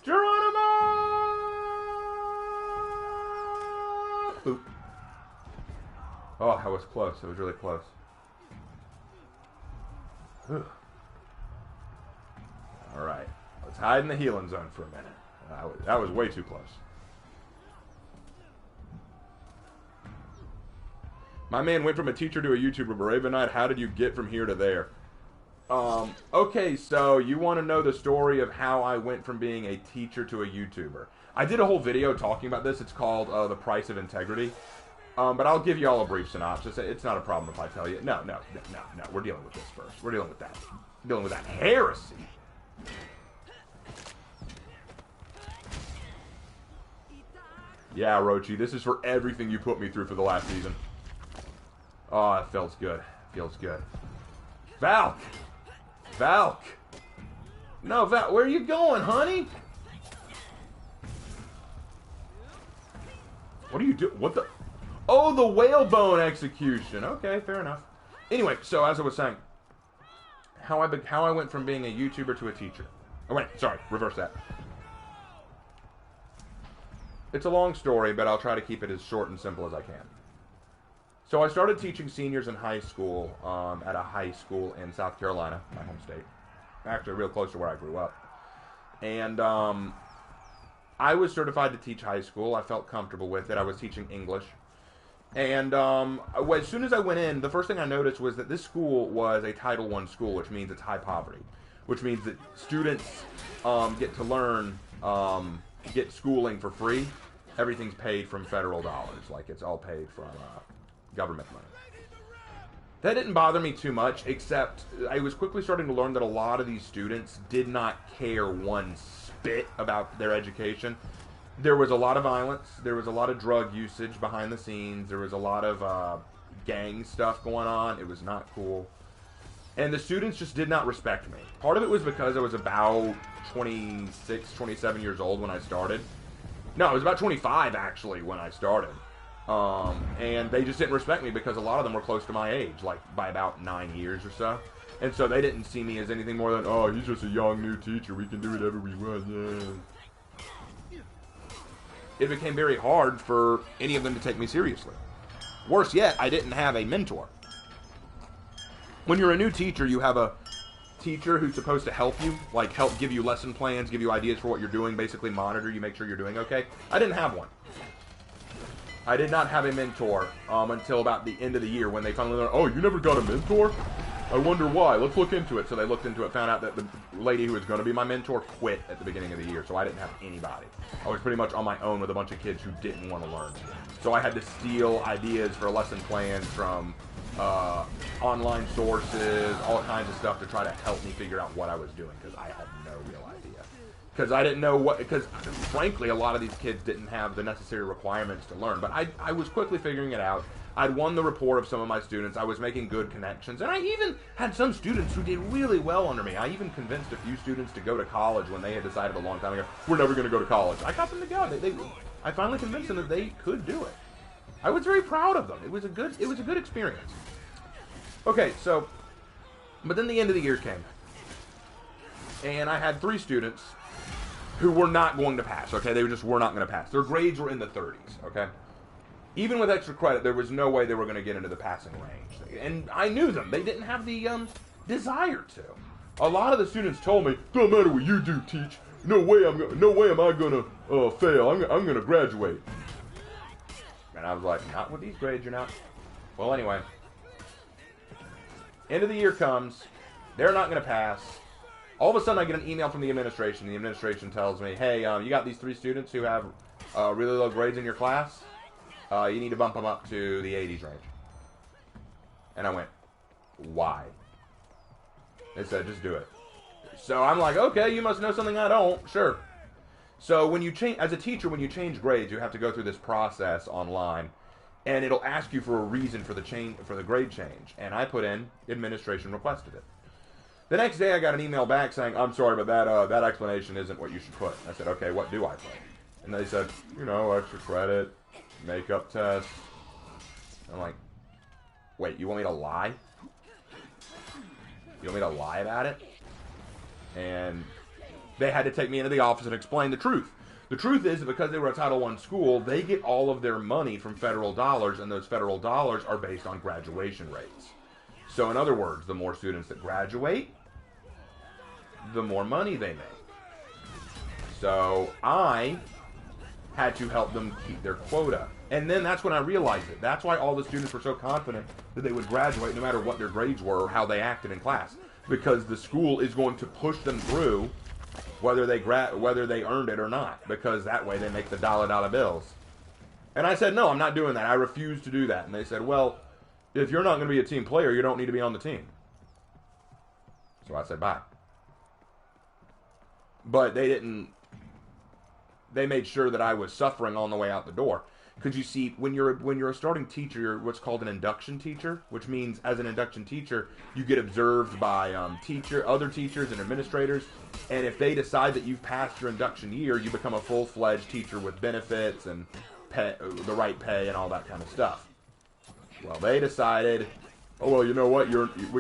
Geronimo! Oop. Oh, that was close. It was really close. Alright. Let's hide in the healing zone for a minute. That was way too close. My man went from a teacher to a YouTuber, but Raven Knight, how did you get from here to there? Okay, so you want to know the story of how I went from being a teacher to a YouTuber. I did a whole video talking about this. It's called The Price of Integrity. But I'll give you all a brief synopsis. It's not a problem if I tell you. No. We're dealing with this first. We're dealing with that. We're dealing with that heresy. Yeah, Rochi, this is for everything you put me through for the last season. Oh, it feels good. Feels good. Valk! Valk! No, Valk, where are you going, honey? What are you doing? What the? Oh, the whalebone execution. Okay, fair enough. Anyway, so as I was saying, how I went from being a YouTuber to a teacher. Oh wait, sorry, reverse that. It's a long story, but I'll try to keep it as short and simple as I can. So I started teaching seniors in high school at a high school in South Carolina, my home state. Actually, real close to where I grew up. And I was certified to teach high school. I felt comfortable with it. I was teaching English. And as soon as I went in, the first thing I noticed was that this school was a Title I school, which means it's high poverty. Which means that students get to learn, get schooling for free. Everything's paid from federal dollars. Like, it's all paid from government money. That didn't bother me too much, except I was quickly starting to learn that a lot of these students did not care one bit about their education. There was a lot of violence. There was a lot of drug usage behind the scenes. There was a lot of gang stuff going on. It was not cool. And the students just did not respect me. Part of it was because I was about 26, 27 years old when I started. No, I was about 25, actually, when I started. And they just didn't respect me because a lot of them were close to my age, like by about 9 years or so. And so they didn't see me as anything more than, oh, he's just a young new teacher. We can do whatever we want. Yeah. It became very hard for any of them to take me seriously. Worse yet, I didn't have a mentor. When you're a new teacher, you have a teacher who's supposed to help you, like help give you lesson plans, give you ideas for what you're doing, basically monitor you, make sure you're doing okay. I didn't have one. I did not have a mentor until about the end of the year when they finally learned, oh, you never got a mentor? I wonder why. Let's look into it. So they looked into it, found out that the lady who was going to be my mentor quit at the beginning of the year, so I didn't have anybody. I was pretty much on my own with a bunch of kids who didn't want to learn. So I had to steal ideas for lesson plans from online sources, all kinds of stuff to try to help me figure out what I was doing, because I had no real idea. Because I didn't know what, because frankly, a lot of these kids didn't have the necessary requirements to learn. But I was quickly figuring it out. I'd won the rapport of some of my students. I was making good connections. And I even had some students who did really well under me. I even convinced a few students to go to college when they had decided a long time ago, we're never going to go to college. I got them to go. I finally convinced them that they could do it. I was very proud of them. It was a good experience. Okay, so, but then the end of the year came. And I had 3 students who were not going to pass, okay? They just were not going to pass. Their grades were in the 30s, okay? Even with extra credit, there was no way they were going to get into the passing range. And I knew them. They didn't have the desire to. A lot of the students told me, "Don't matter what you do, teach. No way am I going to fail. I'm going to graduate." And I was like, "Not with these grades, you're not." Well, anyway. End of the year comes. They're not going to pass. All of a sudden, I get an email from the administration. The administration tells me, hey, you got these 3 students who have really low grades in your class. You need to bump them up to the 80s range. And I went, why? They said, just do it. So I'm like, okay, you must know something I don't. Sure. So when you change, as a teacher, when you change grades, you have to go through this process online. And it'll ask you for a reason for the change, for the grade change. And I put in, administration requested it. The next day, I got an email back saying, I'm sorry, but that explanation isn't what you should put. I said, okay, what do I put? And they said, extra credit, makeup test. I'm like, wait, you want me to lie? You want me to lie about it? And they had to take me into the office and explain the truth. The truth is that because they were a Title I school, they get all of their money from federal dollars, and those federal dollars are based on graduation rates. So in other words, the more students that graduate, the more money they make. So I had to help them keep their quota. And then that's when I realized it. That's why all the students were so confident that they would graduate no matter what their grades were or how they acted in class. Because the school is going to push them through whether they earned it or not. Because that way they make the dollar bills. And I said, no, I'm not doing that. I refuse to do that. And they said, well, if you're not going to be a team player, you don't need to be on the team. So I said, bye. But they didn't. They made sure that I was suffering on the way out the door. Because you see, when you're a starting teacher, you're what's called an induction teacher, which means as an induction teacher, you get observed by other teachers and administrators, and if they decide that you've passed your induction year, you become a full-fledged teacher with benefits and the right pay and all that kind of stuff. Well, they decided, oh well, you know what?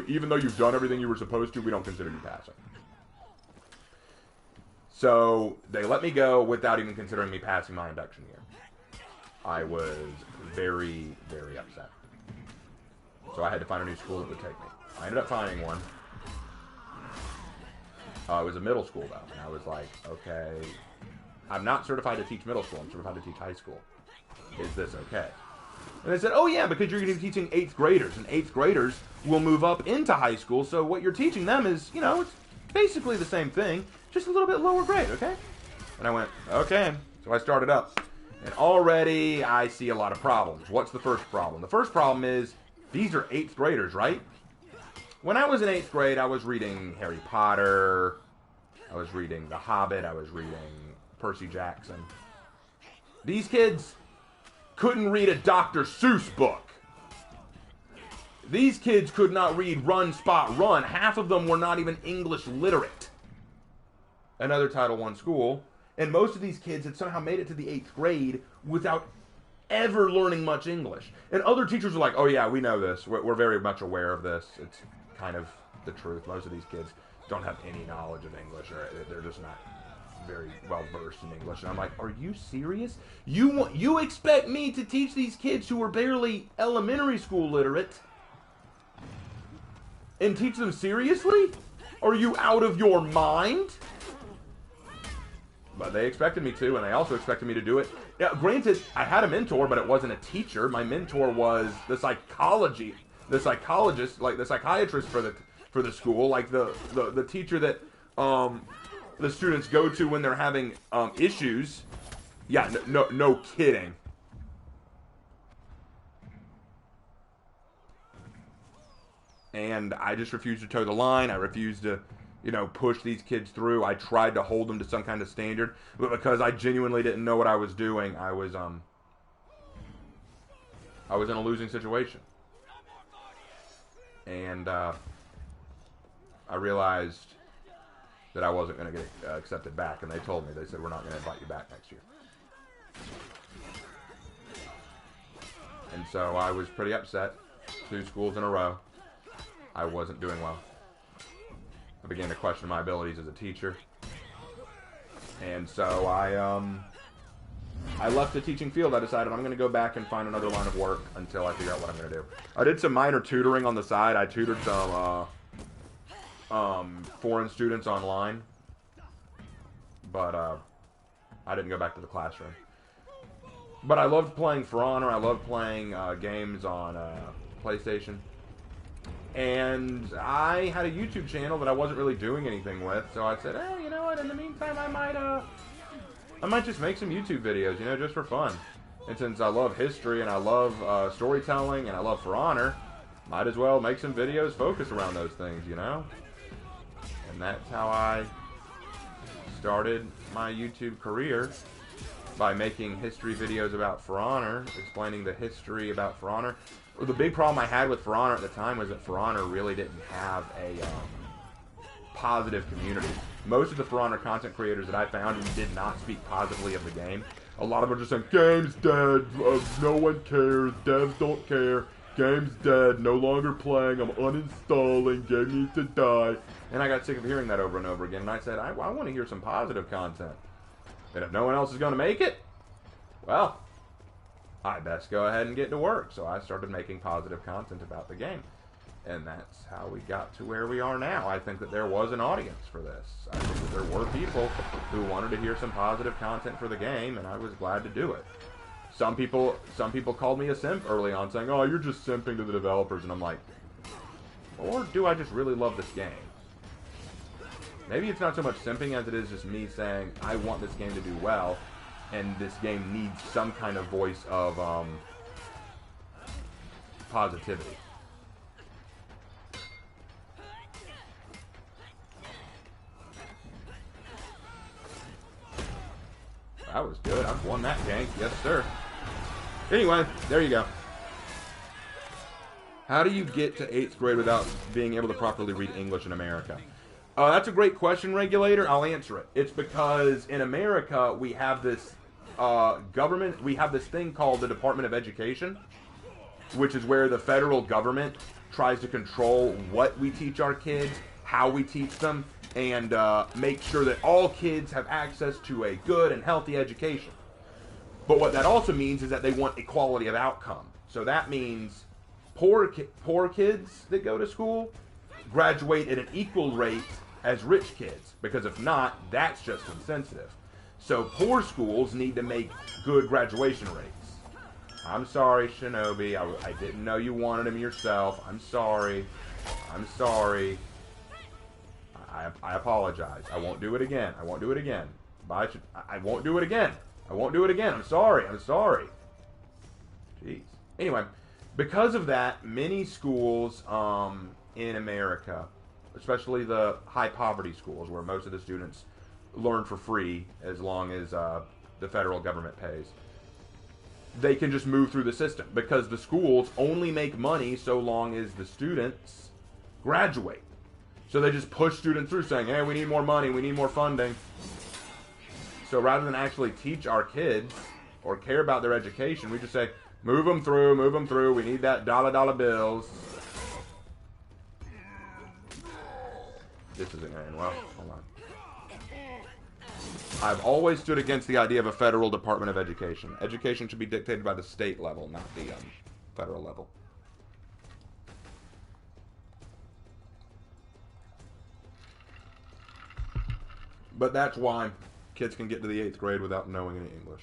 Even though you've done everything you were supposed to, we don't consider you passing. So they let me go without even considering me passing my induction year. I was very, very upset. So I had to find a new school that would take me. I ended up finding one. It was a middle school, though. And I was like, okay, I'm not certified to teach middle school. I'm certified to teach high school. Is this okay? And they said, oh, yeah, because you're going to be teaching 8th graders. And 8th graders will move up into high school. So what you're teaching them is, you know, it's basically the same thing, just a little bit lower grade, okay? And I went, okay. So I started up. And already I see a lot of problems. What's the first problem? The first problem is these are 8th graders, right? When I was in 8th grade, I was reading Harry Potter. I was reading The Hobbit. I was reading Percy Jackson. These kids couldn't read a Dr. Seuss book. These kids could not read Run, Spot, Run. Half of them were not even English literate. Another Title I school. And most of these kids had somehow made it to the 8th grade without ever learning much English. And other teachers were like, oh yeah, we know this. We're very much aware of this. It's kind of the truth. Most of these kids don't have any knowledge of English, or they're just not very well versed in English. And I'm like, are you serious? You expect me to teach these kids who are barely elementary school literate and teach them seriously? Are you out of your mind? But they expected me to, and they also expected me to do it. Yeah, granted, I had a mentor, but it wasn't a teacher. My mentor was the psychologist, like the psychiatrist for the school, like the teacher that the students go to when they're having issues. Yeah, no kidding. And I just refused to toe the line. I refused to, you know, push these kids through. I tried to hold them to some kind of standard, but because I genuinely didn't know what I was doing, I was in a losing situation. And I realized that I wasn't going to get accepted back, and they told me, they said, we're not going to invite you back next year. And so I was pretty upset. 2 schools in a row. I wasn't doing well. I began to question my abilities as a teacher. And so I left the teaching field. I decided I'm going to go back and find another line of work until I figure out what I'm going to do. I did some minor tutoring on the side. I tutored some foreign students online. But I didn't go back to the classroom. But I loved playing For Honor. I loved playing games on PlayStation. And I had a YouTube channel that I wasn't really doing anything with, so I said, hey, you know what, in the meantime, I might just make some YouTube videos, you know, just for fun. And since I love history, and I love storytelling, and I love For Honor, might as well make some videos focused around those things, you know? And that's how I started my YouTube career, by making history videos about For Honor, explaining the history about For Honor. The big problem I had with For Honor at the time was that For Honor really didn't have a positive community. Most of the For Honor content creators that I found did not speak positively of the game. A lot of them are just saying, game's dead, no one cares, devs don't care, game's dead, no longer playing, I'm uninstalling, game needs to die. And I got sick of hearing that over and over again, and I said, I want to hear some positive content. And if no one else is going to make it, well, I best go ahead and get to work. So I started making positive content about the game. And that's how we got to where we are now. I think that there was an audience for this. I think that there were people who wanted to hear some positive content for the game, and I was glad to do it. Some people called me a simp early on, saying, oh, you're just simping to the developers. And I'm like, or do I just really love this game? Maybe it's not so much simping as it is just me saying, I want this game to do well, and this game needs some kind of voice of positivity. That was good. I've won that gank. Yes, sir. Anyway, there you go. How do you get to 8th grade without being able to properly read English in America? That's a great question, Regulator. I'll answer it. It's because in America, we have this government, we have this thing called the Department of Education, which is where the federal government tries to control what we teach our kids, how we teach them, and make sure that all kids have access to a good and healthy education. But what that also means is that they want equality of outcome. So that means poor kids that go to school graduate at an equal rate as rich kids, because if not, that's just insensitive. So poor schools need to make good graduation rates. I'm sorry, Shinobi. I didn't know you wanted him yourself. I'm sorry. I'm sorry. I apologize. I won't do it again. I won't do it again. Bye. I won't do it again. I won't do it again. I'm sorry. I'm sorry. Jeez. Anyway, because of that, many schools in America, especially the high poverty schools where most of the students learn for free as long as the federal government pays, they can just move through the system because the schools only make money so long as the students graduate. So they just push students through saying, hey, we need more money, we need more funding. So rather than actually teach our kids or care about their education, we just say, move them through, we need that dollar bills. This isn't going to end well. Hold on. I've always stood against the idea of a federal Department of Education. Education should be dictated by the state level, not the federal level. But that's why kids can get to the 8th grade without knowing any English.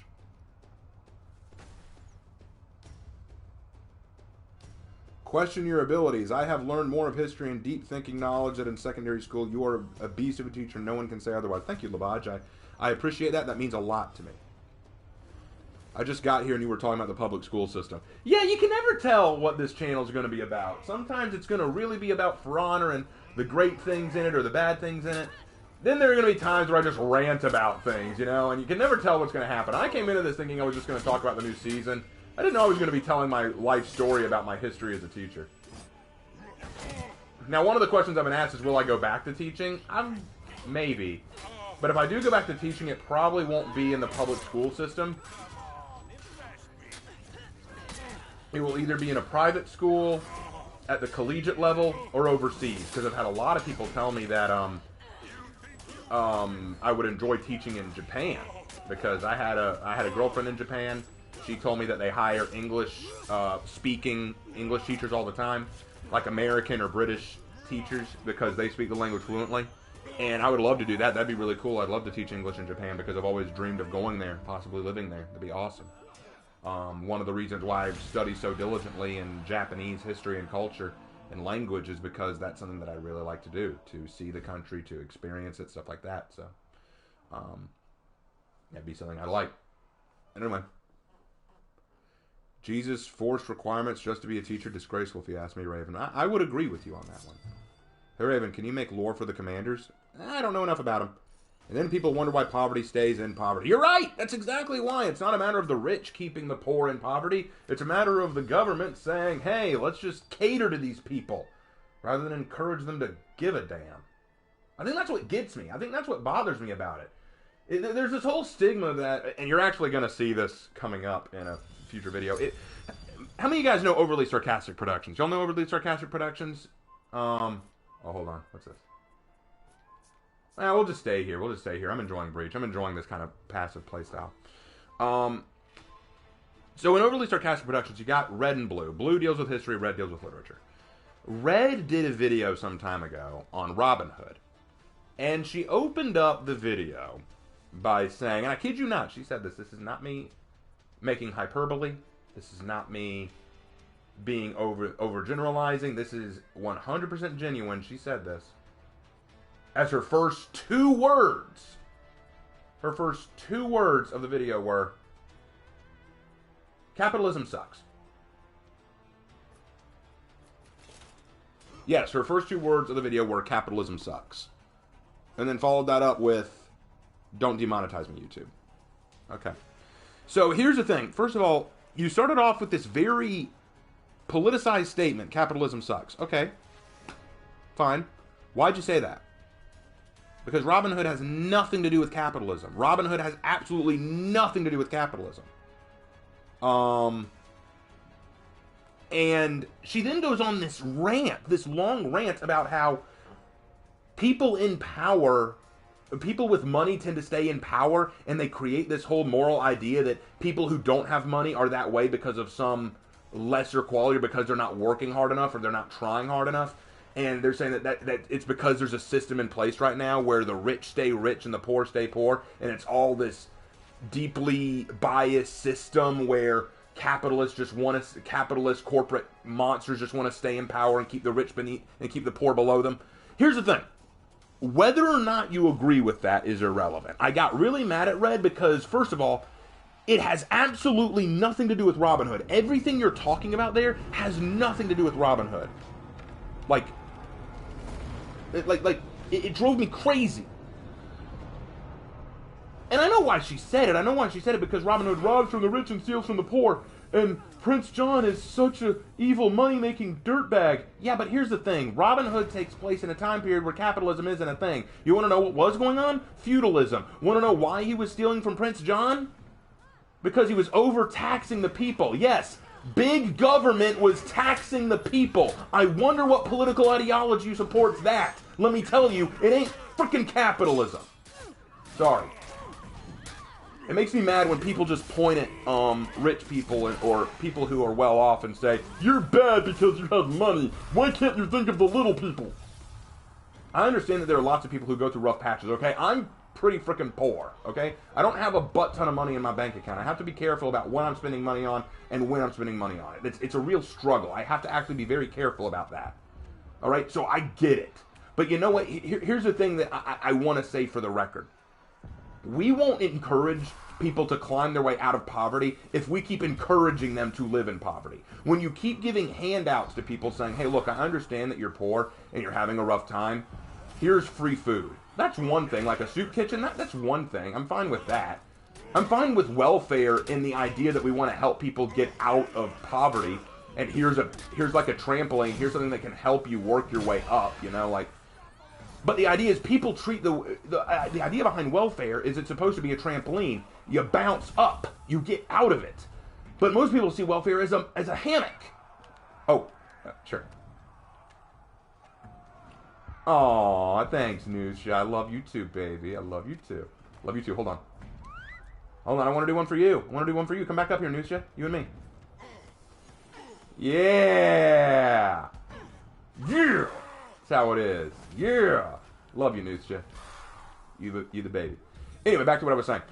Question your abilities. I have learned more of history and deep thinking knowledge that in secondary school you are a beast of a teacher. No one can say otherwise. Thank you, Labaj. I appreciate that. That means a lot to me. I just got here and you were talking about the public school system. Yeah, you can never tell what this channel is going to be about. Sometimes it's going to really be about For Honor and the great things in it or the bad things in it. Then there are going to be times where I just rant about things, you know, and you can never tell what's going to happen. I came into this thinking I was just going to talk about the new season. I didn't know I was going to be telling my life story about my history as a teacher. Now, one of the questions I've been asked is, will I go back to teaching? Maybe. But if I do go back to teaching, it probably won't be in the public school system. It will either be in a private school, at the collegiate level, or overseas. Because I've had a lot of people tell me that I would enjoy teaching in Japan. Because I had a girlfriend in Japan. She told me that they hire speaking English teachers all the time, like American or British teachers, because they speak the language fluently. And I would love to do that. That'd be really cool. I'd love to teach English in Japan because I've always dreamed of going there, possibly living there. That'd be awesome. One of the reasons why I've studied so diligently in Japanese history and culture and language is because that's something that I really like to do, to see the country, to experience it, stuff like that. So, that'd be something I like. Anyway. Jesus forced requirements just to be a teacher. Disgraceful, if you ask me, Raven. I would agree with you on that one. Hey, Raven, can you make lore for the commanders? I don't know enough about them. And then people wonder why poverty stays in poverty. You're right! That's exactly why. It's not a matter of the rich keeping the poor in poverty. It's a matter of the government saying, hey, let's just cater to these people, rather than encourage them to give a damn. I think that's what gets me. I think that's what bothers me about it. There's this whole stigma that, and you're actually going to see this coming up in a future video. How many of you guys know Overly Sarcastic Productions? Y'all know Overly Sarcastic Productions? Oh, hold on. What's this? We'll just stay here. We'll just stay here. I'm enjoying Breach. I'm enjoying this kind of passive playstyle. So in Overly Sarcastic Productions, you got Red and Blue. Blue deals with history. Red deals with literature. Red did a video some time ago on Robin Hood. And she opened up the video by saying, and I kid you not, she said this is not me making hyperbole. This is not me being overgeneralizing. This is 100% genuine. She said this. As her first two words. Her first two words of the video were, capitalism sucks. Yes, her first two words of the video were, capitalism sucks. And then followed that up with, don't demonetize me, YouTube. Okay. So here's the thing. First of all, you started off with this very politicized statement, capitalism sucks. Okay, fine. Why'd you say that? Because Robin Hood has nothing to do with capitalism. Robin Hood has absolutely nothing to do with capitalism. And she then goes on this rant, this long rant about how people in power, people with money tend to stay in power, and they create this whole moral idea that people who don't have money are that way because of some lesser quality, or because they're not working hard enough, or they're not trying hard enough. And they're saying that it's because there's a system in place right now where the rich stay rich and the poor stay poor, and it's all this deeply biased system where capitalist corporate monsters just want to stay in power and keep the rich beneath and keep the poor below them. Here's the thing. Whether or not you agree with that is irrelevant. I got really mad at Red because, first of all, it has absolutely nothing to do with Robin Hood. Everything you're talking about there has nothing to do with Robin Hood. It drove me crazy. And I know why she said it. I know why she said it, because Robin Hood robs from the rich and steals from the poor. And Prince John is such a evil, money-making dirtbag. Yeah, but here's the thing. Robin Hood takes place in a time period where capitalism isn't a thing. You want to know what was going on? Feudalism. Want to know why he was stealing from Prince John? Because he was overtaxing the people. Yes, big government was taxing the people. I wonder what political ideology supports that. Let me tell you, it ain't freaking capitalism. Sorry. It makes me mad when people just point at rich people or people who are well off and say, you're bad because you have money. Why can't you think of the little people? I understand that there are lots of people who go through rough patches, okay? I'm pretty freaking poor, okay? I don't have a butt ton of money in my bank account. I have to be careful about what I'm spending money on and when I'm spending money on it. It's a real struggle. I have to actually be very careful about that. All right? So I get it. But you know what? Here's the thing that I want to say for the record. We won't encourage people to climb their way out of poverty if we keep encouraging them to live in poverty. When you keep giving handouts to people saying, hey, look, I understand that you're poor and you're having a rough time. Here's free food. That's one thing. Like a soup kitchen, that's one thing. I'm fine with that. I'm fine with welfare in the idea that we want to help people get out of poverty. And here's like a trampoline. Here's something that can help you work your way up, you know, like. But the idea is people treat the idea behind welfare is it's supposed to be a trampoline. You bounce up, you get out of it. But most people see welfare as a hammock. Oh, sure. Aw, thanks, Nusha. I love you too, baby. I love you too. Love you too. Hold on. Hold on. I want to do one for you. I want to do one for you. Come back up here, Nusha. You and me. Yeah. Yeah. That's how it is. Yeah. Love you, Nusha. You the baby. Anyway, back to what I was saying.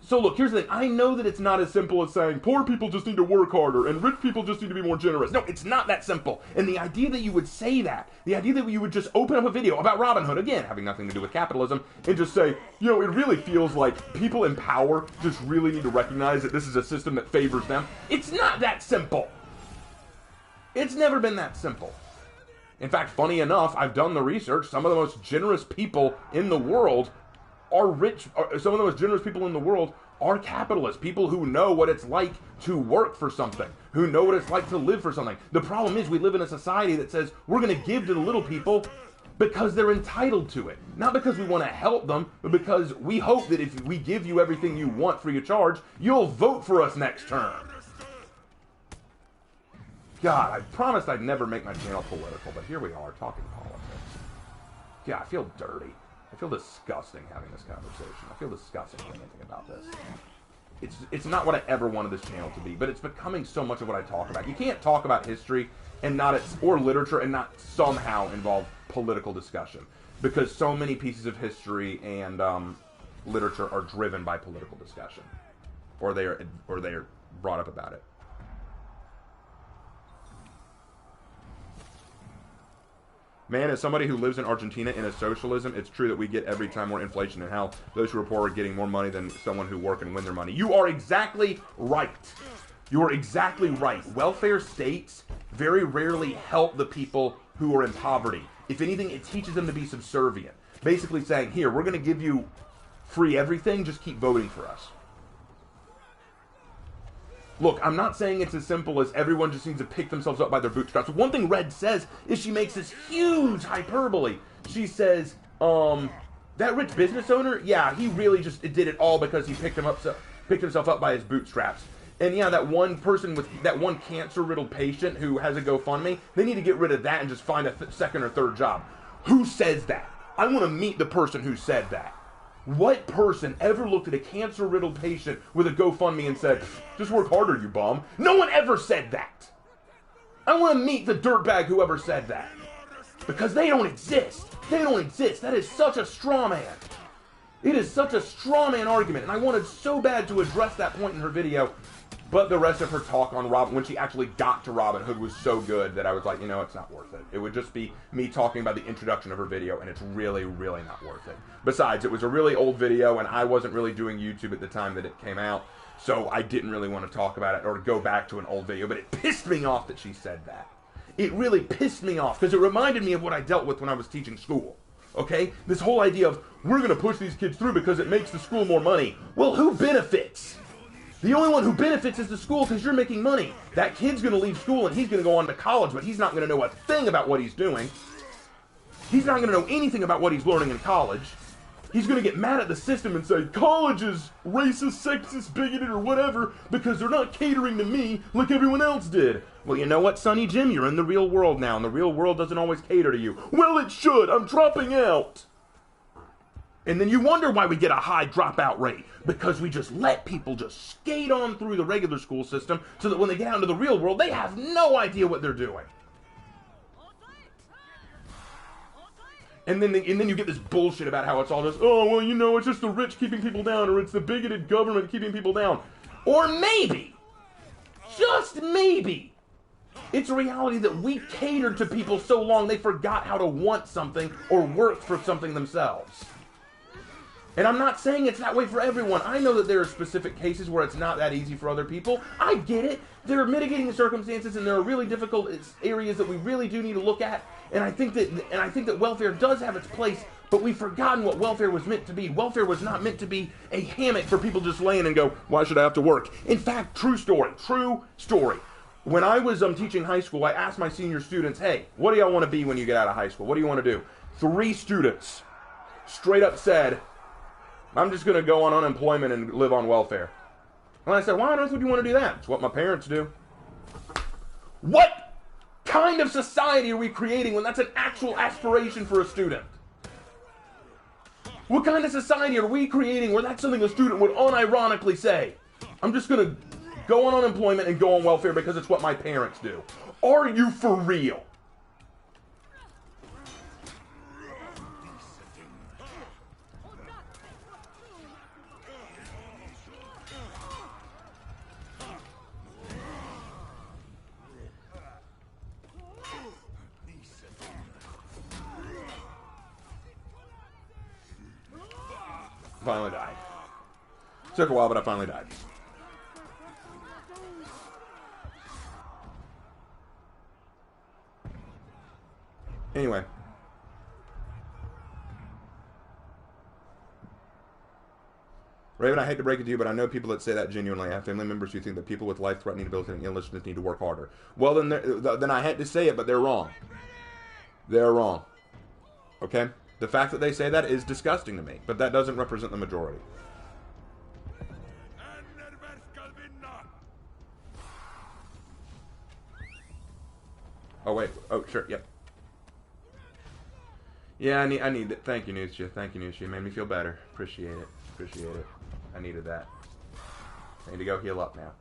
So look, here's the thing. I know that it's not as simple as saying poor people just need to work harder and rich people just need to be more generous. No, it's not that simple. And the idea that you would say that, the idea that you would just open up a video about Robin Hood, again, having nothing to do with capitalism, and just say, you know, it really feels like people in power just really need to recognize that this is a system that favors them. It's not that simple. It's never been that simple. In fact, funny enough, I've done the research. Some of the most generous people in the world are rich. Some of the most generous people in the world are capitalists. People who know what it's like to work for something. Who know what it's like to live for something. The problem is we live in a society that says we're going to give to the little people because they're entitled to it. Not because we want to help them, but because we hope that if we give you everything you want free of charge, you'll vote for us next term. God, I promised I'd never make my channel political, but here we are, talking politics. Yeah, I feel dirty. I feel disgusting having this conversation. I feel disgusting thinking about this. It's not what I ever wanted this channel to be, but it's becoming so much of what I talk about. You can't talk about history and or literature and not somehow involve political discussion, because so many pieces of history and literature are driven by political discussion, or they are brought up about it. Man, as somebody who lives in Argentina in a socialism, it's true that we get every time more inflation and how those who are poor are getting more money than someone who work and win their money. You are exactly right. You are exactly right. Welfare states very rarely help the people who are in poverty. If anything, it teaches them to be subservient. Basically saying, here, we're going to give you free everything, just keep voting for us. Look, I'm not saying it's as simple as everyone just needs to pick themselves up by their bootstraps. One thing Red says is she makes this huge hyperbole. She says, that rich business owner, yeah, he really just did it all because he picked himself up by his bootstraps. And yeah, that one person with that one cancer-riddled patient who has a GoFundMe, they need to get rid of that and just find a second or third job. Who says that? I want to meet the person who said that. What person ever looked at a cancer-riddled patient with a GoFundMe and said, just work harder, you bum? No one ever said that. I want to meet the dirtbag who ever said that. Because they don't exist. They don't exist. That is such a straw man. It is such a straw man argument. And I wanted so bad to address that point in her video. But the rest of her talk on Robin, when she actually got to Robin Hood, was so good that I was like, you know, it's not worth it. It would just be me talking about the introduction of her video, and it's really, really not worth it. Besides, it was a really old video, and I wasn't really doing YouTube at the time that it came out, so I didn't really want to talk about it or go back to an old video, but it pissed me off that she said that. It really pissed me off, because it reminded me of what I dealt with when I was teaching school. Okay? This whole idea of, we're going to push these kids through because it makes the school more money. Well, who benefits? The only one who benefits is the school because you're making money. That kid's going to leave school and he's going to go on to college, but he's not going to know a thing about what he's doing. He's not going to know anything about what he's learning in college. He's going to get mad at the system and say, college is racist, sexist, bigoted, or whatever because they're not catering to me like everyone else did. Well, you know what, Sonny Jim? You're in the real world now, and the real world doesn't always cater to you. Well, it should. I'm dropping out. And then you wonder why we get a high dropout rate. Because we just let people just skate on through the regular school system so that when they get out into the real world, they have no idea what they're doing. And then you get this bullshit about how it's all just, oh, well, you know, it's just the rich keeping people down, or it's the bigoted government keeping people down. Or maybe, just maybe, it's a reality that we catered to people so long they forgot how to want something or work for something themselves. And I'm not saying it's that way for everyone. I know that there are specific cases where it's not that easy for other people. I get it. There are mitigating circumstances, and there are really difficult areas that we really do need to look at. And I think that welfare does have its place, but we've forgotten what welfare was meant to be. Welfare was not meant to be a hammock for people just laying and go, why should I have to work? In fact, true story. When I was teaching high school, I asked my senior students, hey, what do y'all want to be when you get out of high school? What do you want to do? 3 students straight up said, I'm just going to go on unemployment and live on welfare. And I said, why on earth would you want to do that? It's what my parents do. What kind of society are we creating when that's an actual aspiration for a student? What kind of society are we creating where that's something a student would unironically say? I'm just going to go on unemployment and go on welfare because it's what my parents do. Are you for real? Finally died. Took a while, but I finally died. Anyway. Raven, I hate to break it to you, but I know people that say that genuinely. I have family members who think that people with life-threatening debilitating illnesses need to work harder. Well, then I had to say it, but they're wrong. They're wrong. Okay? The fact that they say that is disgusting to me, but that doesn't represent the majority. Oh, wait. Oh, sure. Yep. Yeah, I need it. Thank you, Newsja. Thank you, Newsja. You made me feel better. Appreciate it. Appreciate it. I needed that. I need to go heal up now.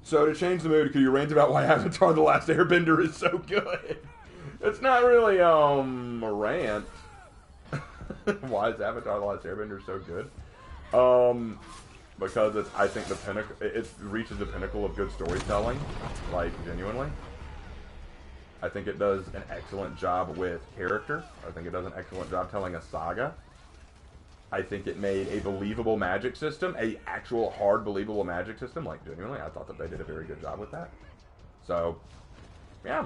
So to change the mood, could you rant about why Avatar: The Last Airbender is so good? It's not really a rant. Why is Avatar: The Last Airbender so good? Because it's, I think, the pinnacle. It reaches the pinnacle of good storytelling, like genuinely. I think it does an excellent job with character. I think it does an excellent job telling a saga. I think it made a believable magic system, a actual hard believable magic system. Like, genuinely, I thought that they did a very good job with that. So, yeah,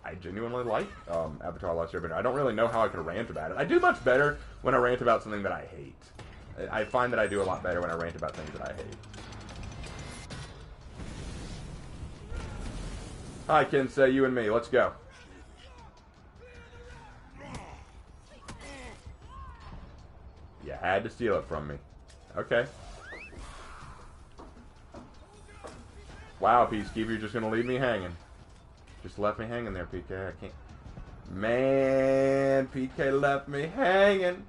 I genuinely like Avatar: Last Airbender. I don't really know how I could rant about it. I do much better when I rant about something that I hate. I find that I do a lot better when I rant about things that I hate. Hi, Kensei, you and me. Let's go. You had to steal it from me. Okay. Wow, Peacekeeper, you're just going to leave me hanging. Just left me hanging there, PK. I can't... Man, PK left me hanging.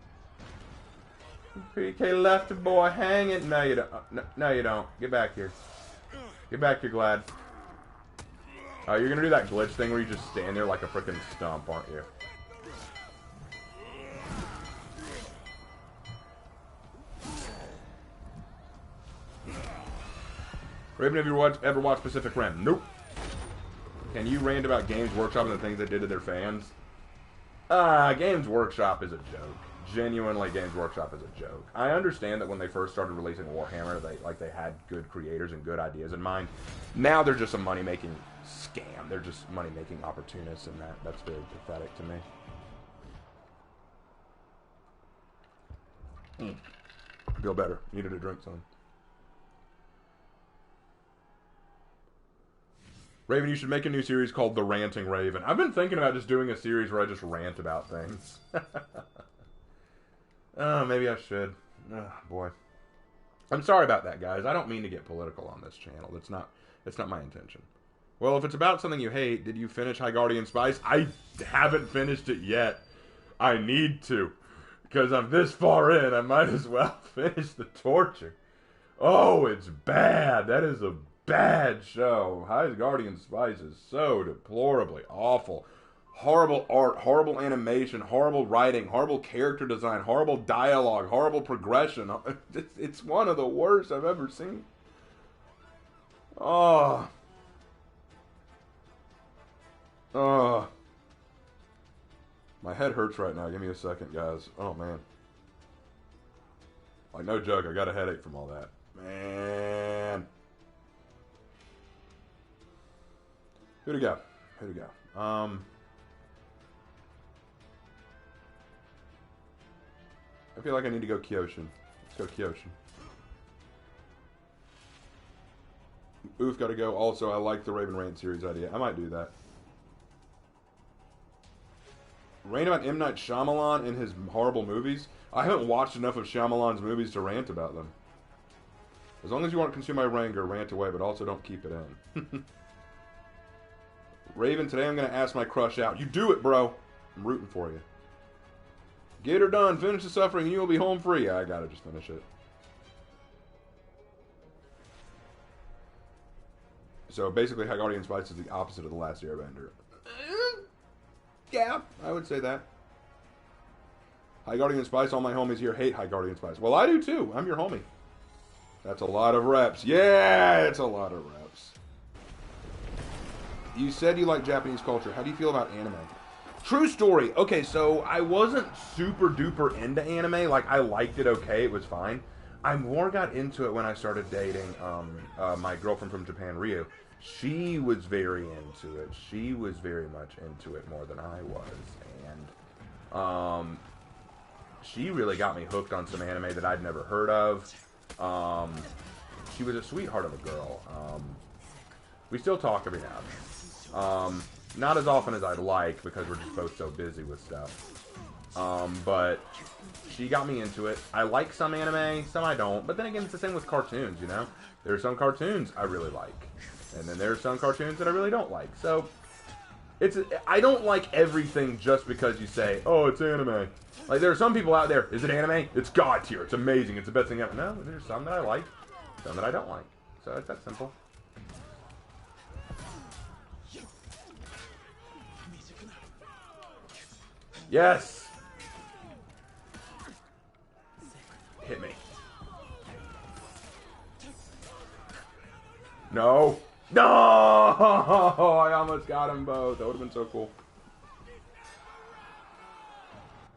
PK left the boy hanging. No, you don't. No, you don't. Get back here. Get back here, Glad. Oh, you're going to do that glitch thing where you just stand there like a freaking stump, aren't you? Raven, have you ever watched Pacific Rim? Nope. Can you rant about Games Workshop and the things they did to their fans? Games Workshop is a joke. Genuinely, Games Workshop is a joke. I understand that when they first started releasing Warhammer, they had good creators and good ideas in mind. Now they're just a money-making scam. They're just money-making opportunists, and that's very pathetic to me. Feel better. Needed a drink, son. Raven, you should make a new series called The Ranting Raven. I've been thinking about just doing a series where I just rant about things. Oh, maybe I should. Oh, boy. I'm sorry about that, guys. I don't mean to get political on this channel. That's not my intention. Well, if it's about something you hate, did you finish High Guardian Spice? I haven't finished it yet. I need to. Because I'm this far in, I might as well finish the torture. Oh, it's bad. That is a bad show. High Guardian Spice is so deplorably awful. Horrible art, horrible animation, horrible writing, horrible character design, horrible dialogue, horrible progression. It's one of the worst I've ever seen. Oh. Oh. My head hurts right now. Give me a second, guys. Oh, man. Like, no joke. I got a headache from all that. Man. Who to go? Who to go? I feel like I need to go Kyoshin. Let's go Kyoshin. Oof, gotta go. Also, I like the Raven Rant series idea. I might do that. Rant about M. Night Shyamalan and his horrible movies? I haven't watched enough of Shyamalan's movies to rant about them. As long as you want to consume my ranger, rant away, but also don't keep it in. Raven, today I'm going to ask my crush out. You do it, bro. I'm rooting for you. Get her done. Finish the suffering and you will be home free. I gotta just finish it. So basically, High Guardian Spice is the opposite of The Last Airbender. Yeah, I would say that. High Guardian Spice, all my homies here hate High Guardian Spice. Well, I do too. I'm your homie. That's a lot of reps. Yeah, it's a lot of reps. You said you like Japanese culture. How do you feel about anime? True story. Okay, so I wasn't super duper into anime. Like, I liked it okay. It was fine. I more got into it when I started dating my girlfriend from Japan, Ryu. She was very into it. She was very much into it more than I was. And she really got me hooked on some anime that I'd never heard of. She was a sweetheart of a girl. We still talk every now and then. Not as often as I'd like because we're just both so busy with stuff. But she got me into it. I like some anime, some I don't. But then again, it's the same with cartoons, you know? There are some cartoons I really like. And then there are some cartoons that I really don't like. So, I don't like everything just because you say, oh, it's anime. Like, there are some people out there, is it anime? It's God tier. It's amazing. It's the best thing ever. No, there's some that I like, some that I don't like. So, it's that simple. Yes! Hit me. No! No! I almost got them both. That would have been so cool.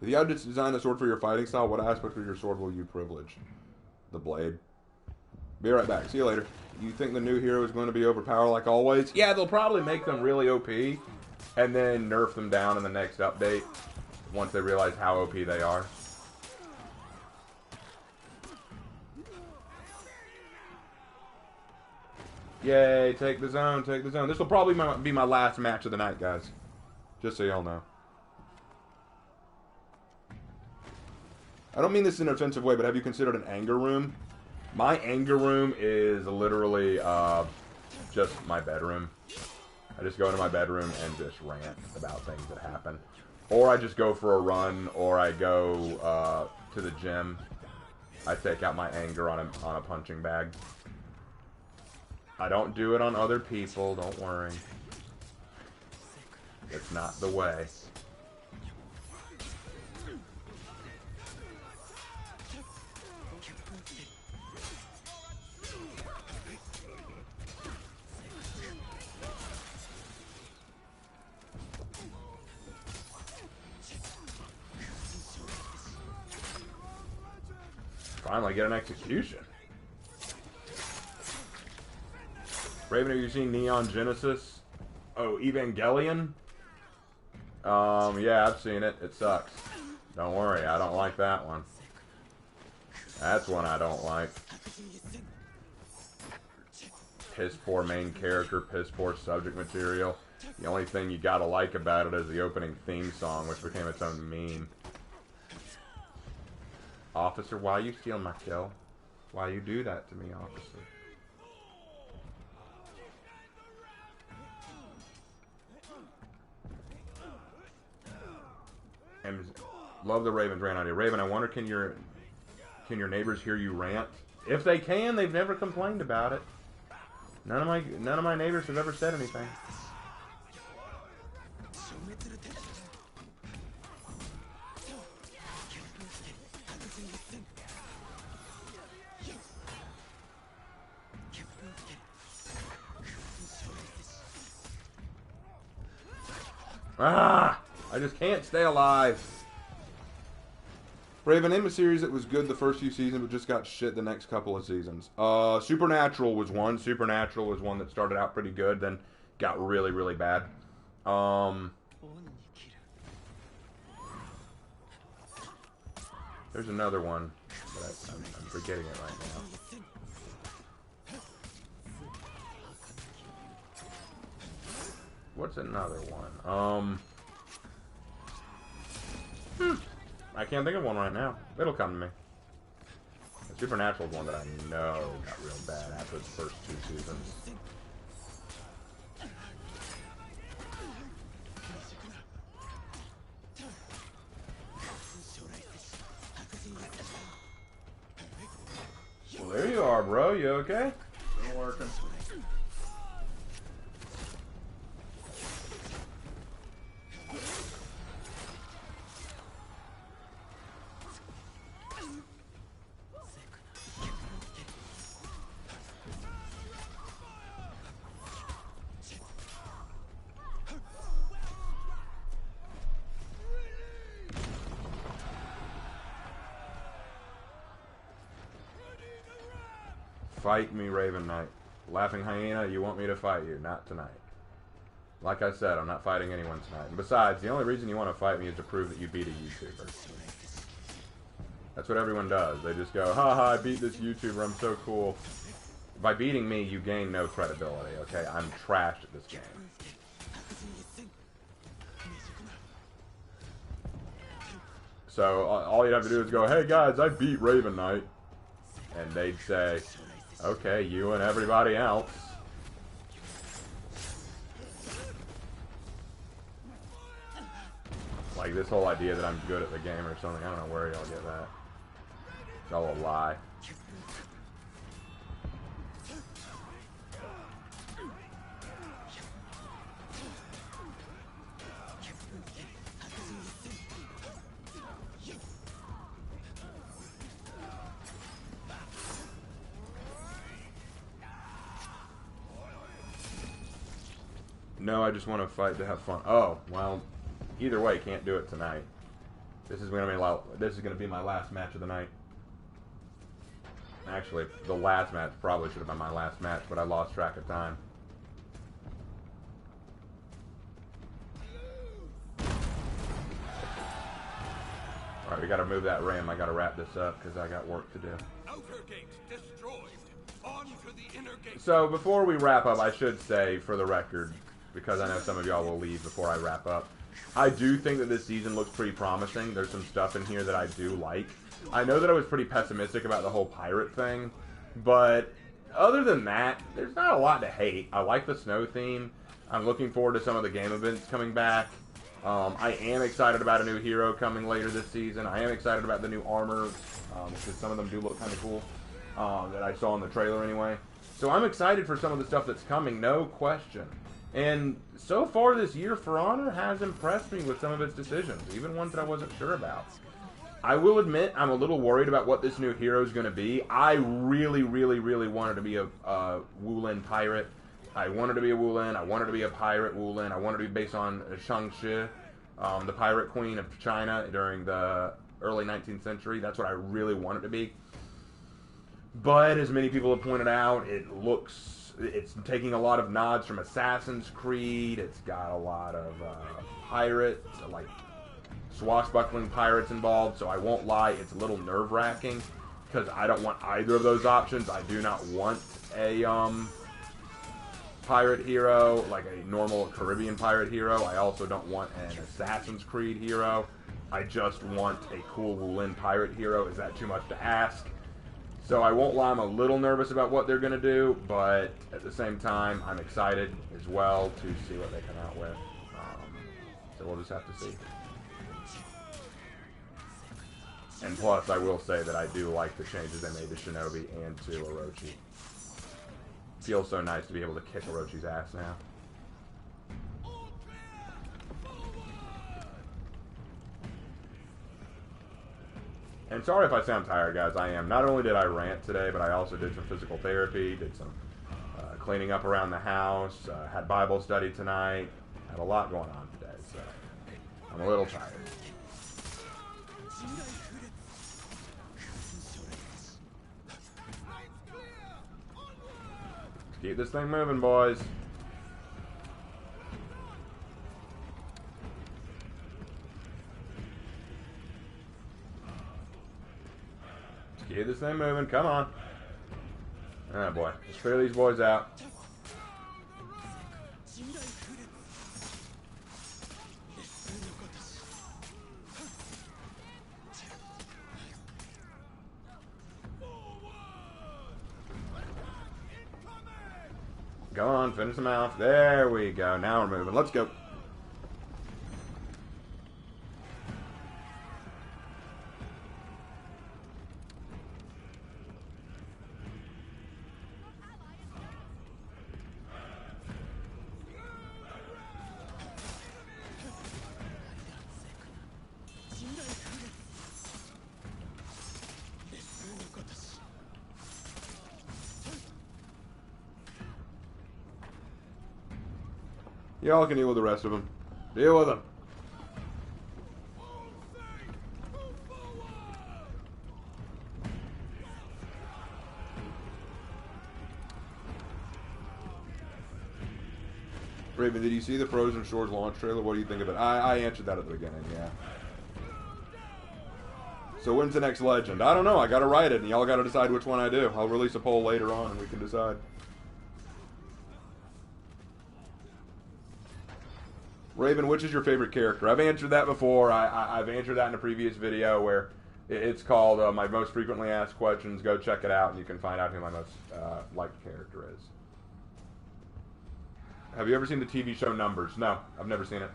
If you had to design a sword for your fighting style, what aspect of your sword will you privilege? The blade. Be right back. See you later. You think the new hero is going to be overpowered like always? Yeah, they'll probably make them really OP and then nerf them down in the next update once they realize how OP they are. Yay, take the zone, take the zone. This will probably be my last match of the night, guys. Just so y'all know. I don't mean this in an offensive way, but have you considered an anger room? My anger room is literally just my bedroom. I just go into my bedroom and just rant about things that happen. Or I just go for a run, or I go to the gym. I take out my anger on a punching bag. I don't do it on other people, don't worry. It's not the way. Finally get an execution. Raven, have you seen Neon Genesis? Oh, Evangelion? Yeah, I've seen it. It sucks. Don't worry, I don't like that one. That's one I don't like. Piss poor main character, piss poor subject material. The only thing you gotta like about it is the opening theme song, which became its own meme. Officer, why you steal my kill? Why you do that to me, officer? And love the Raven's rant idea. Raven, I wonder, can your neighbors hear you rant? If they can, they've never complained about it. None of my neighbors have ever said anything. Ah! I just can't stay alive. Raven, name a series that was good the first few seasons but just got shit the next couple of seasons. Supernatural was one. Supernatural was one that started out pretty good, then got really, really bad. There's another one, but I'm forgetting it right now. What's another one? I can't think of one right now. It'll come to me. The Supernatural is one that I know got real bad after the first 2 seasons. Well, there you are, bro. You okay? Still working. Fight me, Raven Knight. Laughing Hyena, you want me to fight you. Not tonight. Like I said, I'm not fighting anyone tonight. And besides, the only reason you want to fight me is to prove that you beat a YouTuber. That's what everyone does. They just go, haha, I beat this YouTuber, I'm so cool. By beating me, you gain no credibility, okay? I'm trash at this game. So, all you'd have to do is go, hey guys, I beat Raven Knight. And they'd say, okay, you and everybody else. Like this whole idea that I'm good at the game or something, I don't know where y'all get that. It's all a lie. No, I just want to fight to have fun. Oh, well, either way, can't do it tonight. This is gonna be my last match of the night. Actually, the last match probably should have been my last match, but I lost track of time. Alright, we gotta move that ram. I gotta wrap this up because I got work to do. Outer gate destroyed. On to the inner gate. So, before we wrap up, I should say, for the record, because I know some of y'all will leave before I wrap up, I do think that this season looks pretty promising. There's some stuff in here that I do like. I know that I was pretty pessimistic about the whole pirate thing, but other than that, there's not a lot to hate. I like the snow theme. I'm looking forward to some of the game events coming back. I am excited about a new hero coming later this season. I am excited about the new armor, because some of them do look kind of cool, that I saw in the trailer anyway. So I'm excited for some of the stuff that's coming, no question. And so far this year, For Honor has impressed me with some of its decisions, even ones that I wasn't sure about. I will admit I'm a little worried about what this new hero is going to be. I really, really, really wanted to be a Wulin pirate. I wanted to be a Wulin. I wanted to be a pirate Wulin. I wanted to be based on Shangshi, the pirate queen of China during the early 19th century. That's what I really wanted to be. But as many people have pointed out, it's taking a lot of nods from Assassin's Creed. It's got a lot of pirates, like swashbuckling pirates involved. So I won't lie, it's a little nerve-wracking because I don't want either of those options. I do not want a pirate hero, like a normal Caribbean pirate hero. I also don't want an Assassin's Creed hero. I just want a cool Wulin pirate hero. Is that too much to ask? So I won't lie, I'm a little nervous about what they're going to do, but at the same time, I'm excited as well to see what they come out with. So we'll just have to see. And plus, I will say that I do like the changes they made to Shinobi and to Orochi. Feels so nice to be able to kick Orochi's ass now. And sorry if I sound tired, guys. I am. Not only did I rant today, but I also did some physical therapy, did some cleaning up around the house, had Bible study tonight, had a lot going on today, so I'm a little tired. Let's keep this thing moving, boys. Get this thing moving, come on. Oh boy, let's clear these boys out. Go on, finish them off. There we go, now we're moving, let's go. Y'all can deal with the rest of them. Deal with them. Raven, did you see the Frozen Shores launch trailer? What do you think of it? I answered that at the beginning, yeah. So when's the next Legend? I don't know. I gotta write it, and y'all gotta decide which one I do. I'll release a poll later on, and we can decide. Raven, which is your favorite character? I've answered that before. I've answered that in a previous video where it's called My Most Frequently Asked Questions. Go check it out, and you can find out who my most liked character is. Have you ever seen the TV show Numbers? No, I've never seen it.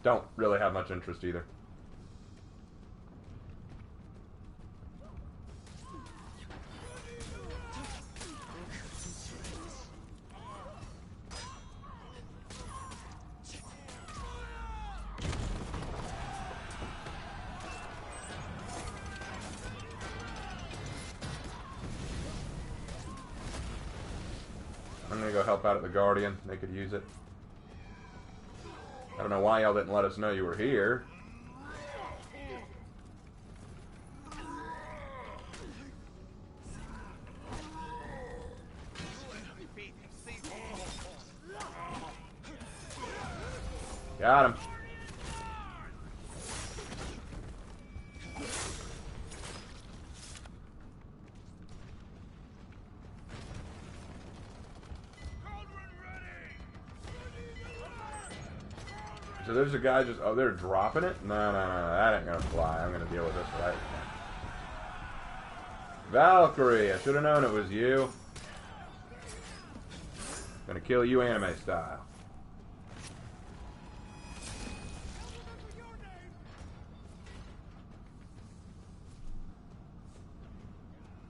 Don't really have much interest either. I'm gonna go help out at the Guardian. They could use it. I don't know why y'all didn't let us know you were here. Got him. So there's a guy just... Oh, they're dropping it? No, no, no, no. That ain't gonna fly. I'm gonna deal with this right now. Valkyrie! I should have known it was you. Gonna kill you anime style.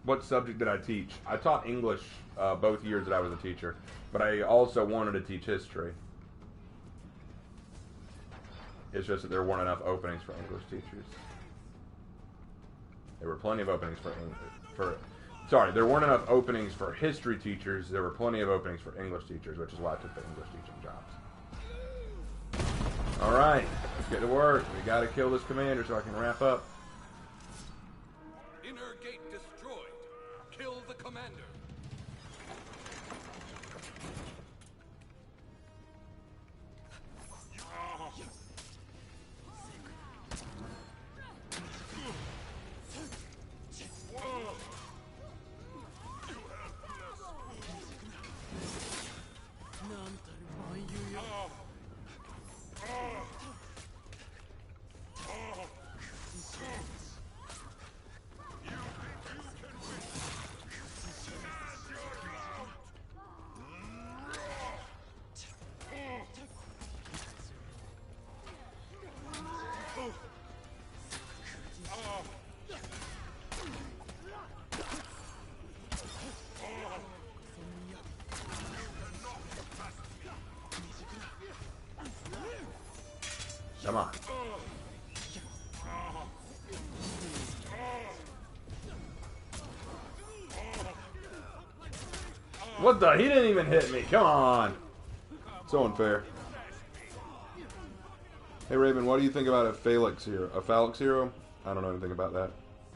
What subject did I teach? I taught English both years that I was a teacher, but I also wanted to teach history. It's just that there weren't enough openings for English teachers. There were plenty of openings sorry, there weren't enough openings for history teachers. There were plenty of openings for English teachers, which is why I took the English teaching jobs. All right, let's get to work. We got to kill this commander so I can wrap up. Inner gate destroyed. Kill the commander. Come on. What the? He didn't even hit me. Come on. So unfair. Hey Raven, what do you think about a phalanx hero? A phalanx hero? I don't know anything about that.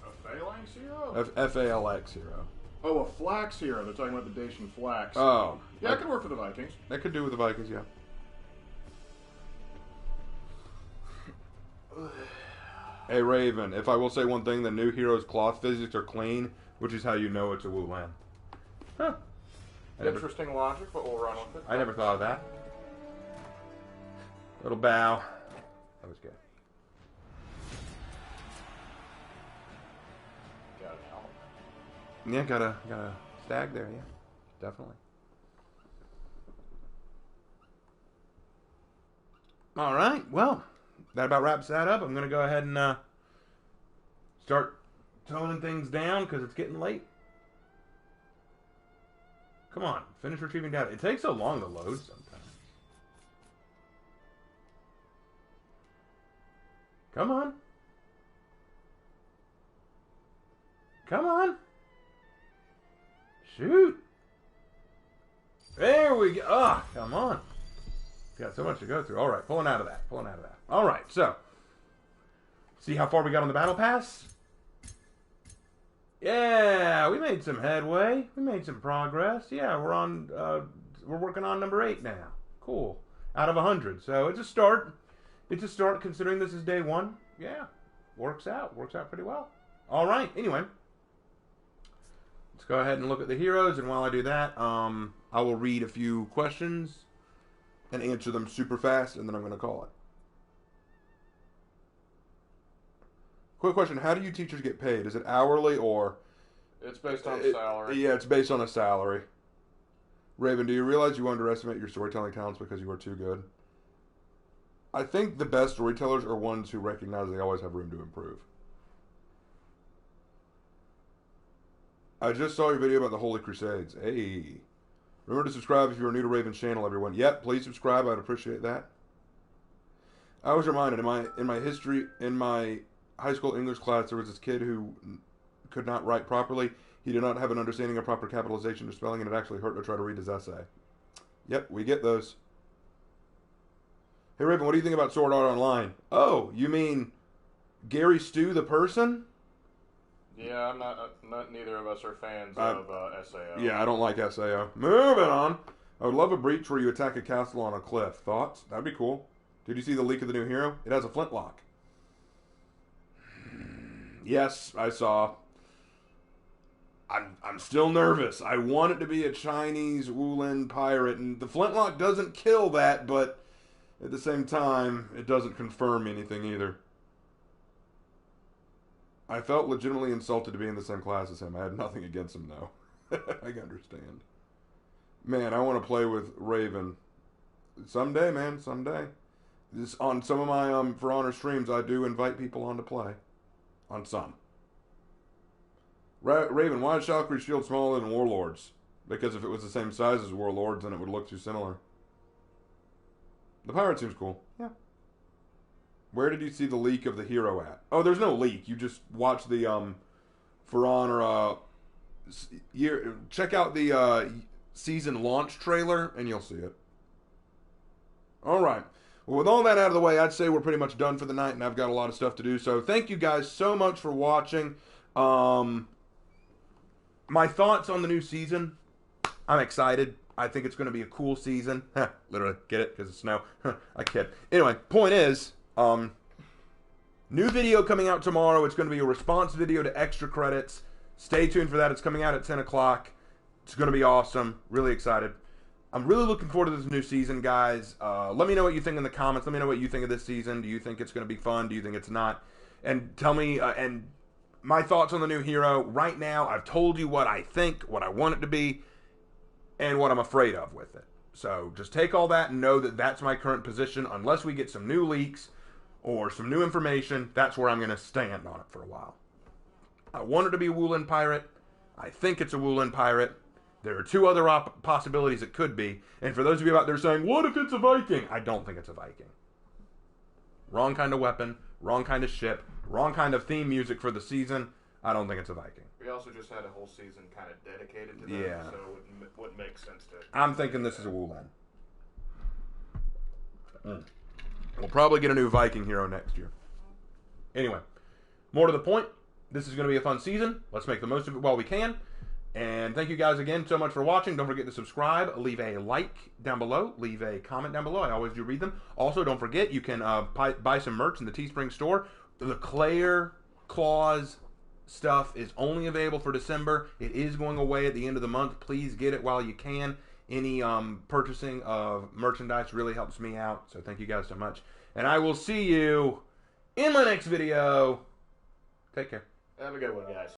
A phalanx hero? F-A-L-X hero. Oh, a flax hero. They're talking about the Dacian flax. Oh. Yeah, that could work for the Vikings. That could do with the Vikings, yeah. Hey Raven, if I will say one thing, the new hero's cloth physics are clean, which is how you know it's a Wulan. Huh. Interesting logic, but we'll run with it. I never thought of that. Little bow. That was good. Got an help. Yeah, got a stag there, yeah. Definitely. Alright, well, that about wraps that up. I'm going to go ahead and start toning things down because it's getting late. Come on, finish retrieving data. It takes so long to load sometimes. Come on. Come on. Shoot. There we go. Ah, come on. Got so much to go through. All right, pulling out of that. Pulling out of that. All right, so. See how far we got on the battle pass? Yeah, we made some headway. We made some progress. Yeah, we're working on number 8 now. Cool. Out of 100. So it's a start. It's a start considering this is day 1. Yeah, works out. Works out pretty well. All right, anyway. Let's go ahead and look at the heroes. And while I do that, I will read a few questions and answer them super fast, and then I'm going to call it. Quick question, how do you teachers get paid? Is it hourly or... It's based on salary. Yeah, it's based on a salary. Raven, do you realize you underestimate your storytelling talents because you are too good? I think the best storytellers are ones who recognize they always have room to improve. I just saw your video about the Holy Crusades. Hey. Remember to subscribe if you are new to Raven's channel, everyone. Yep, please subscribe. I'd appreciate that. I was reminded in my high school English class, there was this kid who could not write properly. He did not have an understanding of proper capitalization or spelling, and it actually hurt to try to read his essay. Yep, we get those. Hey, Raven, what do you think about Sword Art Online? Oh, you mean Gary Stu the person? Yeah, I'm not neither of us are fans of SAO. Yeah, I don't like SAO. Moving on. I would love a breach where you attack a castle on a cliff. Thoughts? That'd be cool. Did you see the leak of the new hero? It has a flintlock. Yes, I saw. I'm still nervous. I want it to be a Chinese Wulin pirate, and the flintlock doesn't kill that, but at the same time, it doesn't confirm anything either. I felt legitimately insulted to be in the same class as him. I had nothing against him, though. I understand. Man, I want to play with Raven. Someday, man, someday. This, on some of my For Honor streams, I do invite people on to play. On some. Raven, why is Valkyrie's shield smaller than Warlord's? Because if it was the same size as Warlord's, then it would look too similar. The pirate seems cool. Yeah. Where did you see the leak of the hero at? Oh, there's no leak. You just watch the For Honor check out the season launch trailer and you'll see it. All right. Well, with all that out of the way, I'd say we're pretty much done for the night, and I've got a lot of stuff to do. So thank you guys so much for watching. My thoughts on the new season, I'm excited. I think it's going to be a cool season. Literally, get it? Because it's snow. I kid. Anyway, point is, new video coming out tomorrow. It's going to be a response video to extra credits. Stay tuned for that. It's coming out at 10 o'clock. It's going to be awesome. Really excited. I'm really looking forward to this new season, guys. Let me know what you think in the comments. Let me know what you think of this season. Do you think it's going to be fun? Do you think it's not? And tell me, and my thoughts on the new hero. Right now, I've told you what I think, what I want it to be, and what I'm afraid of with it. So just take all that and know that that's my current position. Unless we get some new leaks or some new information, that's where I'm going to stand on it for a while. I want it to be a Wulin pirate. I think it's a Wulin pirate. There are two other possibilities it could be. And for those of you out there saying, what if it's a Viking? I don't think it's a Viking. Wrong kind of weapon, wrong kind of ship, wrong kind of theme music for the season. I don't think it's a Viking. We also just had a whole season kind of dedicated to them, yeah. So it wouldn't make sense to... I'm thinking this is a Wulin. We'll probably get a new Viking hero next year. Anyway, more to the point, this is going to be a fun season. Let's make the most of it while we can. And thank you guys again so much for watching. Don't forget to subscribe, leave a like down below, leave a comment down below. I always do read them. Also, don't forget, you can buy some merch in the Teespring store. The Claire Claws stuff is only available for December. It is going away at the end of the month. Please get it while you can. Any purchasing of merchandise really helps me out. So thank you guys so much. And I will see you in my next video. Take care. Have a good one, guys.